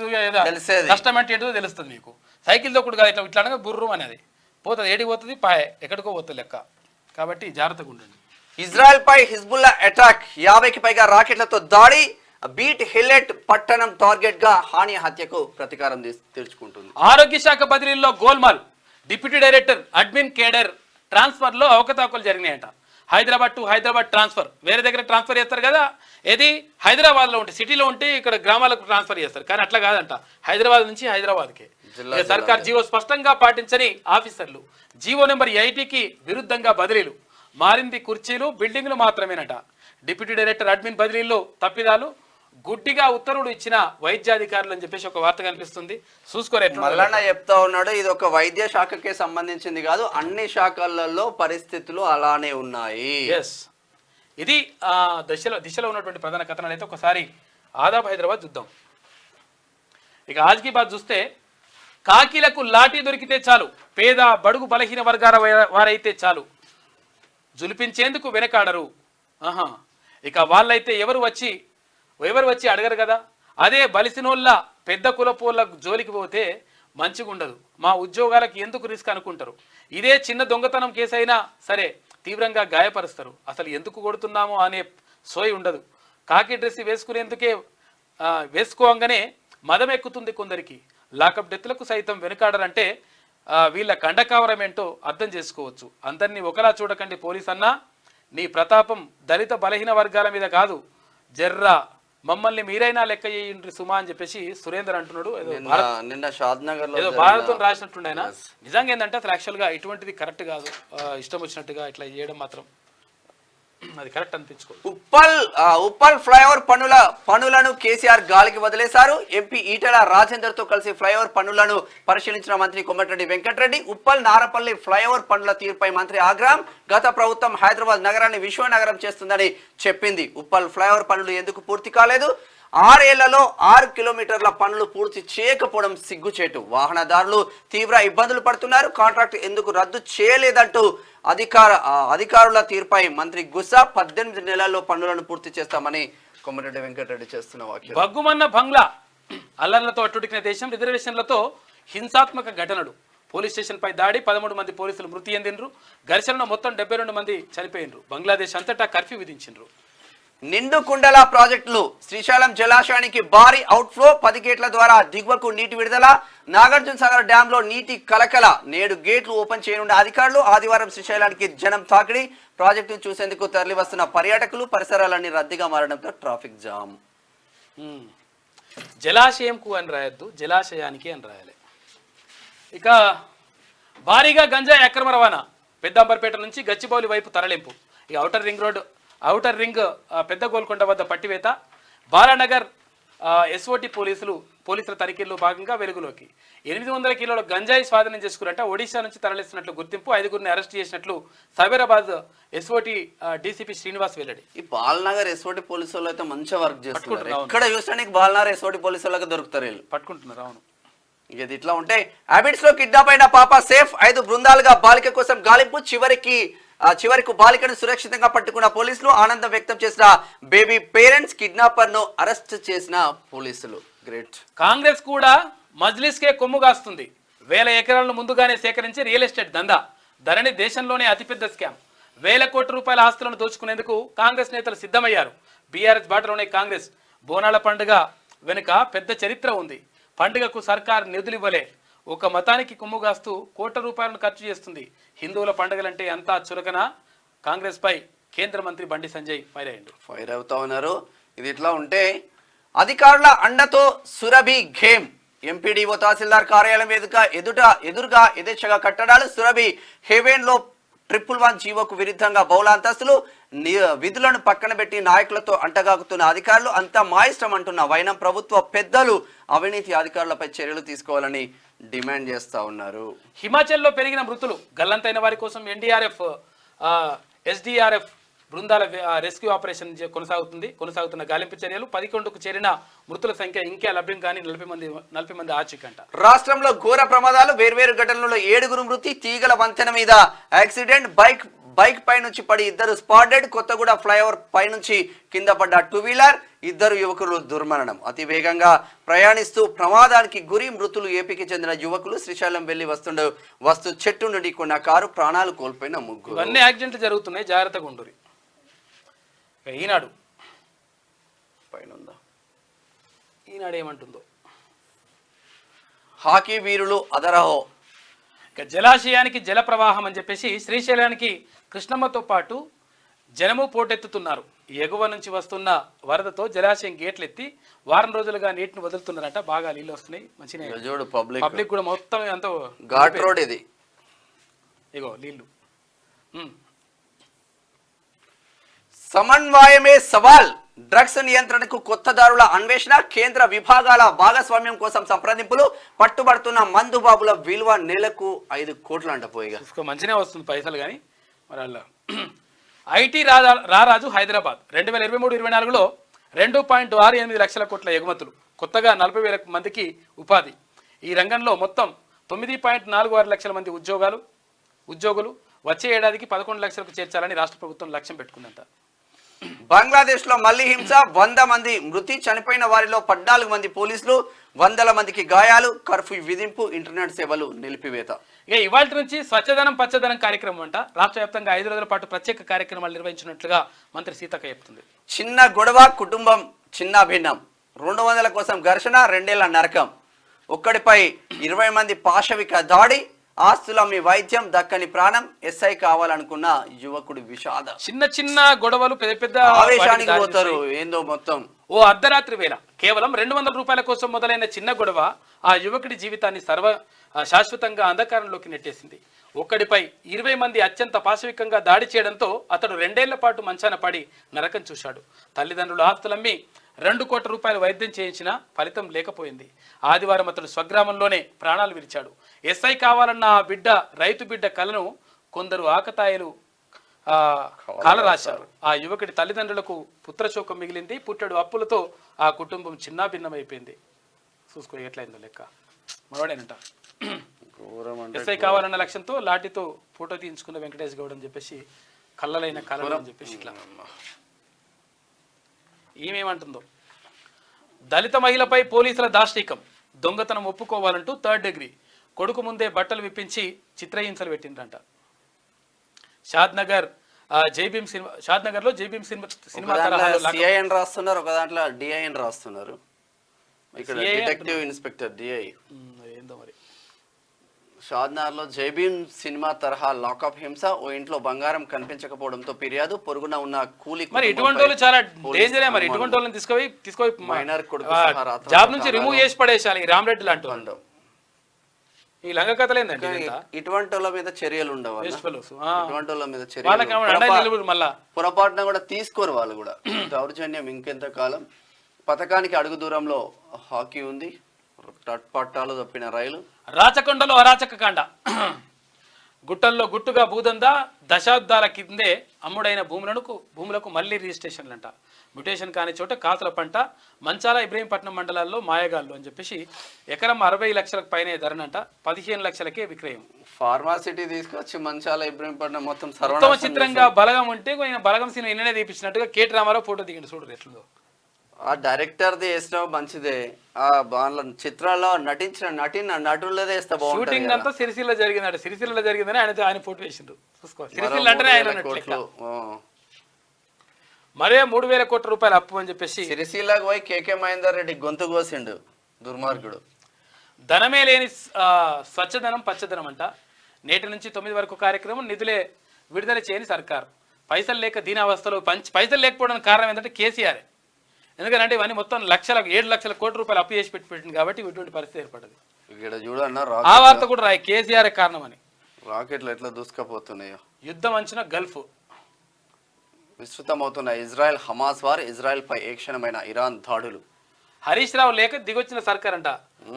కష్టం అంటే ఏంటో తెలుస్తుంది నీకు. సైకిల్ దొక్కుడు కాదు, ఇట్లా అనగా బుర్రు అనేది పోతుంది, ఏడికి పోతుంది, ఎక్కడికో పోతుంది లెక్క. కాబట్టి జాగ్రత్తగా ఉండండి. ఇజ్రాయెల్ పై హిజ్బుల్లా అటాక్, 50కి పైగా రాకెట్లతో దాడి. బీట్ హిల్లెట్ పట్టణం టార్గెట్ గా హాని హత్యకు ప్రతీకారం తీర్చుకుంటుంది. ఆరోగ్య శాఖ బదిలీల్లో గోల్మాల్. Deputy director admin cadre transfer లో అవకతవకలు జరిగినాయంట. హైదరాబాద్ టు హైదరాబాద్ ట్రాన్స్ఫర్, వేరే దగ్గర ట్రాన్స్ఫర్ చేస్తారు కదా, ఏది హైదరాబాద్ లో ఉంటే సిటీలో ఉంటే ఇక్కడ గ్రామాలకు ట్రాన్స్ఫర్ చేస్తారు. కానీ అట్లా కాదంట, హైదరాబాద్ నుంచి హైదరాబాద్కే. సర్కార్ జీవో స్పష్టంగా పాటించని ఆఫీసర్లు, జీవో నెంబర్ 80కి విరుద్ధంగా బదిలీలు. మారింది కుర్చీలు, బిల్డింగ్లు మాత్రమేనట. డిప్యూటీ డైరెక్టర్ అడ్మిన్ బదిలీల్లో తప్పిదాలు, గుడ్డిగా ఉత్తర్వులు ఇచ్చిన వైద్యాధికారులు అని చెప్పేసి ఒక వార్త కనిపిస్తుంది. చూసుకోరే మల్లన్న చెప్తా ఉన్నాడు, ఇది ఒక వైద్య శాఖకే సంబంధించింది కాదు, అన్ని శాఖలలో పరిస్థితులు అలానే ఉన్నాయి. ఇది దిశలో ఉన్నటువంటి ప్రధాన కథనాలు. అయితే ఒకసారి ఆదాబ్ హైదరాబాద్ చూద్దాం. ఇక ఆజ్కి బాద్ చూస్తే, కాకీలకు లాఠీ దొరికితే చాలు, పేద బడుగు బలహీన వర్గాల వారైతే చాలు, జులిపించేందుకు వెనకాడరు. ఇక వాళ్ళైతే ఎవరు వచ్చి అడగరు కదా. అదే బలిసినోళ్ళ పెద్ద కులపోళ్ళ జోలికి పోతే మంచిగా ఉండదు. మా ఉద్యోగాలకు ఎందుకు రిస్క్ అనుకుంటారు. ఇదే చిన్న దొంగతనం కేసు అయినా సరే తీవ్రంగా గాయపరుస్తారు. అసలు ఎందుకు కొడుతున్నామో అనే సోయి ఉండదు. కాకి డ్రెస్ వేసుకోగానే మదం ఎక్కుతుంది కొందరికి. లాకప్ డెత్లకు సైతం వెనుకాడరంటే వీళ్ళ కండకావరం ఏంటో అర్థం చేసుకోవచ్చు. అందరినీ ఒకలా చూడకండి పోలీస్ అన్నా, నీ ప్రతాపం దళిత బలహీన వర్గాల మీద కాదు, జర్రా మమ్మల్ని మీరైనా లెక్క చేయండి సుమా అని చెప్పేసి సురేందర్ అంటున్నాడు. నిన్న షాద్నగర్ లో ఏదో భారతం రాసినట్టుండే ఆయన. నిజంగా ఏంటంటే అసలు యాక్చువల్గా ఇటువంటిది కరెక్ట్ కాదు. ఇష్టం వచ్చినట్టుగా ఇట్లా చేయడం మాత్రం అది కరెక్ట్ అనిపించుకో. ఉప్పల్ ఫ్లైఓవర్ పనులను కేసీఆర్ గాలికి వదిలేశారు. ఎంపీ ఈటెల రాజేందర్ తో కలిసి ఫ్లైఓవర్ పనులను పరిశీలించిన మంత్రి కోమటిరెడ్డి వెంకటరెడ్డి. ఉప్పల్ నారపల్లి ఫ్లైఓవర్ పనుల తీరుపై మంత్రి ఆగ్రహం. గత ప్రభుత్వం హైదరాబాద్ నగరాన్ని విశ్వనగరం చేస్తుందని చెప్పింది. ఉప్పల్ ఫ్లైఓవర్ పనులు ఎందుకు పూర్తి కాలేదు? 6 ఏళ్లలో 6 కిలోమీటర్ల పనులు పూర్తి చేయకపోవడం సిగ్గుచేటు. వాహనదారులు తీవ్ర ఇబ్బందులు పడుతున్నారు. కాంట్రాక్ట్ ఎందుకు రద్దు చేయలేదంటూ అధికారుల తీరుపై మంత్రి గుస్సా. 18 నెలల్లో పనులను పూర్తి చేస్తామని కోమటిరెడ్డి వెంకటరెడ్డి చేస్తున్న వ్యాఖ్యలు. బగ్గుమన్న బంగ్లా అల్లర్లతో అట్టుడికిన దేశం, రిజర్వేషన్లతో హింసాత్మక ఘటనలు. పోలీస్ స్టేషన్ పై దాడి, 13 మంది పోలీసులు మృతి చెందిండ్రు. ఘర్షణలో మొత్తం 72 మంది చనిపోయినరు. బంగ్లాదేశ్ అంతటా కర్ఫ్యూ విధించిండ్రు. నిండు కుండల ప్రాజెక్టులు. శ్రీశైలం జలాశయానికి భారీ అవుట్ఫ్లో, 10 గేట్ల ద్వారా దిగువకు నీటి విడుదల. నాగార్జున సాగర్ డ్యామ్ లో నీటి కలకల. నేడు గేట్లు ఓపెన్ చేయనున్న అధికారులు. ఆదివారం శ్రీశైలానికి జనం తాకిడి. ప్రాజెక్టును చూసేందుకు తరలి వస్తున్న పర్యాటకులు. పరిసరాలన్నీ రద్దీగా మారడంతో ట్రాఫిక్ జామ్. జలాశయంకు అని రాయొద్దు, జలాశయానికి అని రాయాలి. ఇక భారీగా గంజాయి అక్రమ రవాణా. పెద్దాంబర్పేట నుంచి గచ్చిబౌలి వైపు తరలింపు. ఇక ఔటర్ రింగ్ పెద్ద గోల్కొండ వద్ద పట్టివేత. బాలానగర్ ఎస్ఓటి పోలీసుల తనిఖీల్లో భాగంగా వెలుగులోకి. 800 కిలోల గంజాయి స్వాధీనం చేసుకున్నట్ట. ఒడిశా నుంచి తరలిస్తున్నట్లు గుర్తింపు. 5గురిని అరెస్ట్ చేసినట్లు సైబరాబాద్ ఎస్ఓటి డీసీపీ శ్రీనివాస్ వెల్లడి. ఈ బాలనగర్ ఎస్ఓటి పోలీసులు అయితే మంచిగా వర్క్ చేస్తున్నారు. ఎక్కడ చూసానికి బాలనగర్ ఎస్ఓటి పోలీసులకు దొరుకుతారు, వీళ్ళు పట్టుకుంటున్నారు. అవును. ఇది ఇట్లా ఉంటే హ్యాబిట్స్ లో కిడ్నాప్ అయిన పాప సేఫ్ 5 బృందాలుగా బాలిక కోసం గాలింపు చివరికి బాలికను సురక్షితంగా పట్టుకున్న పోలీసులు ఆనందం వ్యక్తం చేసిన బేబీ పేరెంట్స్ కిడ్నాపర్ ను అరెస్ట్ చేసిన పోలీసులు గ్రేట్. కాంగ్రెస్ కూడా మజ్లిస్కే కొమ్ము కాస్తుంది. 1000 ఎకరాలను ముందుగానే సేకరించి రియల్ ఎస్టేట్ దందా. ధరణి దేశంలోనే అతిపెద్ద స్కామ్. 1000 కోట్ల రూపాయల ఆస్తులను దోచుకునేందుకు కాంగ్రెస్ నేతలు సిద్ధమయ్యారు. బీఆర్ఎస్ బాటలోనే కాంగ్రెస్. బోనాల పండుగ వెనుక పెద్ద చరిత్ర ఉంది. పండుగకు సర్కార్ నిధులు ఇవ్వలే. ఒక మతానికి కొమ్ముగాస్తూ కోట్ల రూపాయలను ఖర్చు చేస్తుంది. హిందువుల పండుగలంటే అంతా చురకన. కాంగ్రెస్ పై కేంద్ర మంత్రి బండి సంజయ్ ఫైర్ అవుతా ఉన్నారు. ఇది ఇట్లా ఉంటే అధికారుల అండతో సురభి గేమ్. ఎంపీడీఓ తహసీల్దార్ కార్యాలయం ఎదురుగా యథేచ్ఛగా కట్టడాలు. సురభి హెవెన్ లో 111 జీవోకు విరుద్ధంగా బహుళ అంతస్తులు. విధులను పక్కన పెట్టి నాయకులతో అంటగాగుతున్న అధికారులు. అంతా మా ఇష్టం అంటున్న వైనం ప్రభుత్వ పెద్దలు అవినీతి అధికారులపై చర్యలు తీసుకోవాలని డిమాండ్ చేస్తా ఉన్నారు. హిమాచల్లో పెరిగిన మృతులు. గల్లంతైన వారి కోసం ఎన్డీఆర్ఎఫ్ ఎస్డీఆర్ఎఫ్ బృందాల రెస్క్యూ ఆపరేషన్ కొనసాగుతున్న గాలింపు చర్యలు. 11కు చేరిన మృతుల సంఖ్య ఇంకా లభ్యం కానీ 40 మంది ఆచూకంట. రాష్ట్రంలో ఘోర ప్రమాదాలు. వేర్వేరు ఘటనలలో 7 మృతి. తీగల వంతెన మీద యాక్సిడెంట్. బైక్ పై నుంచి పడి 2 స్పాటెడ్. కొత్తగూడ ఫ్లైఓవర్ పై నుంచి కింద పడ్డ 2 వీలర్. 2 యువకులు దుర్మరణం. అతి వేగంగా ప్రయాణిస్తూ ప్రమాదానికి గురి. మృతులు ఏపీకి చెందిన యువకులు. శ్రీశైలం వెళ్లి వస్తూ చెట్టు నుండి కొన్న కారు. ప్రాణాలు కోల్పోయిన 3. ఇవన్నీ యాక్సిడెంట్లు జరుగుతున్నాయి, జాగ్రత్తగా ఉండురి. ఈనాడు ఏమంటుందో. హాకీ వీరులు అదరహో. ఇక జలాశయానికి జల ప్రవాహం అని చెప్పేసి శ్రీశైలానికి కృష్ణమ్మతో పాటు జనము పోటెత్తుతున్నారు. ఎగువ నుంచి వస్తున్న వరదతో జలాశయం గేట్లు ఎత్తి వారం రోజులుగా నీటిని వదులుతున్నారట. బాగా నీళ్ళు వస్తున్నాయి. మంచిగా పబ్లిక్ కూడా మొత్తం ఎంతో ఘాట్ రోడ్ ఇది. ఇగో నీళ్ళు. సమన్వయమే సవాల్. డ్రగ్స్ నియంత్రణకు కొత్త దారుల అన్వేషణ. కేంద్ర విభాగాల భాగస్వామ్యం కోసం సంప్రదింపులు. పట్టుబడుతున్న మందుబాబుల విలువ నెలకు 5 కోట్లు అంట. పోయిగా మంచిగా వస్తుంది పైసలు కానీ మరి అలా. ఐటీ రారాజు హైదరాబాద్. 2023-24లో 2.68 లక్షల కోట్ల ఎగుమతులు. కొత్తగా 40,000 మందికి ఉపాధి. ఈ రంగంలో మొత్తం 9.46 లక్షల మంది ఉద్యోగులు. వచ్చే ఏడాదికి 11 లక్షలకు చేర్చాలని రాష్ట్ర ప్రభుత్వం లక్ష్యం పెట్టుకుందంట. బంగ్లాదేశ్ లో మళ్లీ హింస. 100 మంది మృతి. చనిపోయిన వారిలో 14 మంది పోలీసులు. వందల మందికి గాయాలు. కర్ఫ్యూ విధింపు. ఇంటర్నెట్ సేవలు నిలిపివేత. ఇక ఇవాళ నుంచి స్వచ్ఛదనం పచ్చదనం కార్యక్రమం అంట. రాష్ట్ర వ్యాప్తంగా 5 రోజుల పాటు ప్రత్యేక కార్యక్రమాలు నిర్వహించినట్లుగా మంత్రి సీతక్క చెప్తుంది. చిన్న గొడవ కుటుంబం చిన్న భిన్నం. 200 కోసం ఘర్షణ. 2 ఏళ్ల నరకం. ఒక్కడిపై 20 మంది పాశవిక దాడి. ఆస్తులమ్మి వైద్యం దక్కని ప్రాణం. ఎస్ఐ కావాలనుకున్న యువకుడు విషాద. చిన్న గొడవలు పెద్ద ఆవేశానికి పోతారు ఏందో మొత్తం. ఓ అర్ధరాత్రి వేళ కేవలం 200 రూపాయల కోసం మొదలైన చిన్న గొడవ ఆ యువకుడి జీవితాన్ని శాశ్వతంగా అంధకారంలోకి నెట్టేసింది. ఒక్కడిపై 20 మంది అత్యంత పాశవికంగా దాడి చేయడంతో అతడు 2 ఏళ్ల పాటు మంచాన పడి నరకం చూశాడు. తల్లిదండ్రులు ఆస్తులమ్మి 2 కోట్ల రూపాయలు వైద్యం చేయించినా ఫలితం లేకపోయింది. ఆదివారం అతడు స్వగ్రామంలోనే ప్రాణాలు విడిచాడు. ఎస్ఐ కావాలన్న రైతు బిడ్డ కలను కొందరు ఆకతాయిలు కాలరాశారు. ఆ యువకుడి తల్లిదండ్రులకు పుత్రశోకం మిగిలింది. పుట్టడు అప్పులతో ఆ కుటుంబం చిన్నాభిన్నమైపోయింది. చూసుకో ఎట్లయిందో లెక్క. మనవాడేనంట. ఎస్ఐ కావాలన్న లక్ష్యంతో లాఠీతో ఫోటో తీయించుకున్న వెంకటేష్ గౌడ్ అని చెప్పేసి కళ్ళలైన కళలు అని చెప్పేసి ఇట్లా. ఈమెమంటుందో. దళిత మహిళపై పోలీసుల దాష్టీకం. దొంగతనం ఒప్పుకోవాలంటూ 3rd డిగ్రీ. కొడుకు ముందే బట్టలు విప్పించి చిత్రహింసలు పెట్టిండ్రంట. షాద్నగర్ లో జైభీం సినిమా రాస్తున్నారు. ఒక దాంట్లో డిఐఎన్ రాస్తున్నారు. ఇక్కడ డిటెక్టివ్ ఇన్స్పెక్టర్ డిఐ ఏందో మరి. షాద్నగర్ లో జైభీం సినిమా తరహా లాకప్ హింస. ఓ ఇంట్లో బంగారం కనిపించకపోవడంతో ఫిర్యాదు. పొరుగున ఉన్న కూలి. మరి ఇటువంటి వాళ్ళు చాలా డేంజరే. మరి ఇటువంటి వాళ్ళని తీసుకొని మైనర్ కొడుకు జాబ్ నుంచి రిమూవ్ చేసి పడేసాలి. రామరెడ్డి లాంటి వాళ్ళు. ఈ లంగ కథలు ఏంటంటే ఇటువంటి వాళ్ళ మీద చర్యలు ఉండవు. ఇటువంటి వాళ్ళ మీద చర్యలు పొరపాటున కూడా తీసుకోరు వాళ్ళు కూడా. దౌర్జన్యం ఇంకెంత కాలం. పథకానికి అడుగు దూరంలో హాకీ ఉంది. పట్టాలు తప్పిన రైలు. రాచకొండలో అరాచక కాండ. గుట్టల్లో గుట్టుగా భూదందా దశాబ్దాల కిందే అమ్ముడైన భూములకు మళ్ళీ రిజిస్ట్రేషన్లు అంట. మ్యుటేషన్ కాని చోట కాసుల పంట. మంచాల ఇబ్రహీంపట్నం మండలాల్లో మాయగాళ్ళు అని చెప్పేసి ఎకరం 60 లక్షలకు పైనే ధరనంట. 15 లక్షలకే విక్రయం. ఫార్మాసిటీ తీసుకొచ్చి మంచాల ఇబ్రహీంపట్నం మొత్తం ఉత్తమ చిత్రంగా బలగం ఉంటే ఆయన బలగం సినిమా నిన్ననే తీపించినట్టుగా కేటీ రామారావు ఫోటో దిగండి చూడరు ఎట్లుందో. ఆ డైరెక్టర్ది వేసినా మంచిదే, ఆ వాళ్ళ చిత్రాల్లో నటించిన నటులదే వేస్తే షూటింగ్ అంతా సిరిసిల్ల జరిగిందట. సిరిసిల్ల జరిగిందని ఆయన ఫోటో వేసిండ్రు. చూసుకో సిరిసిల్ల అంటేనే ఆయన మరే 3,000 కోట్ల రూపాయలు అప్పు అని చెప్పేసి సిరిసిల్లకు పోయి కేకే మహేందర్ రెడ్డి గొంతు కోసిండు దుర్మార్గుడు. ధనమే లేని స్వచ్ఛధనం పచ్చదనం అంట. నేటి నుంచి 9 వరకు కార్యక్రమం. నిధులే విడుదల చేయని సర్కార్. పైసలు లేక దీనావస్థలో పైసలు లేకపోవడానికి కారణం ఏంటంటే కేసీఆర్. ఎందుకంటే ఇవన్నీ మొత్తం 7 లక్షల కోట్ల రూపాయలు అప్పు చేసి పెట్టింది కాబట్టి ఇటువంటి పరిస్థితి ఏర్పడ్డది. ఇక్కడ చూడన్నా ఆ వార్త కూడా రాయి కేసీఆర్ కారణమని. రాకెట్లు ఎట్లా దూసుకపోతున్నాయో. యుద్ధం అంచిన గల్ఫ్ విస్తృతమవుతున్న ఇజ్రాయెల్ హమాస్ వార్. ఇజ్రాయెల్ పై ఏక్షణమైన ఇరాన్ దాడులు. హరీష్ రావు లేక దిగొచ్చిన సర్కార్ అంట.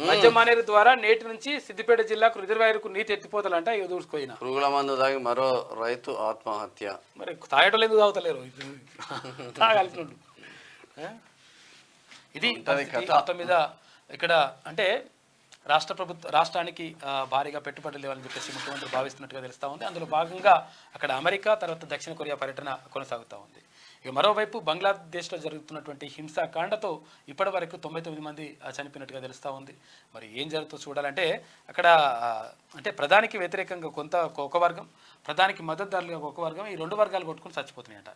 మధ్య మానేరు ద్వారా నేటి నుంచి సిద్దిపేట జిల్లాకు రిజర్వాయర్కు నీటి ఎత్తిపోతలంట. ఇవి దూసుకుపోయిన పురుగుల మందు తాగి మరో రైతు ఆత్మహత్య. మరి తాగటం ఎందుకు తాగుతలేరు తాగాల్సిన. ఇది మొత్తం మీద ఇక్కడ అంటే రాష్ట్రానికి భారీగా పెట్టుబడులు లేవని చెప్పేసి ముఖ్యమంత్రి భావిస్తున్నట్టుగా తెలుస్తూ ఉంది. అందులో భాగంగా అక్కడ అమెరికా తర్వాత దక్షిణ కొరియా పర్యటన కొనసాగుతూ ఉంది. ఇక మరోవైపు బంగ్లాదేశ్లో జరుగుతున్నటువంటి హింసాకాండతో ఇప్పటి వరకు 99 మంది చనిపోయినట్టుగా తెలుస్తూ ఉంది. మరి ఏం జరుగుతుందో చూడాలంటే అక్కడ అంటే ప్రధానికి వ్యతిరేకంగా ఒక వర్గం, ప్రధానికి మద్దతుదారులుగా ఒక వర్గం, ఈ 2 వర్గాలు కొట్టుకుని చచ్చిపోతున్నాయట.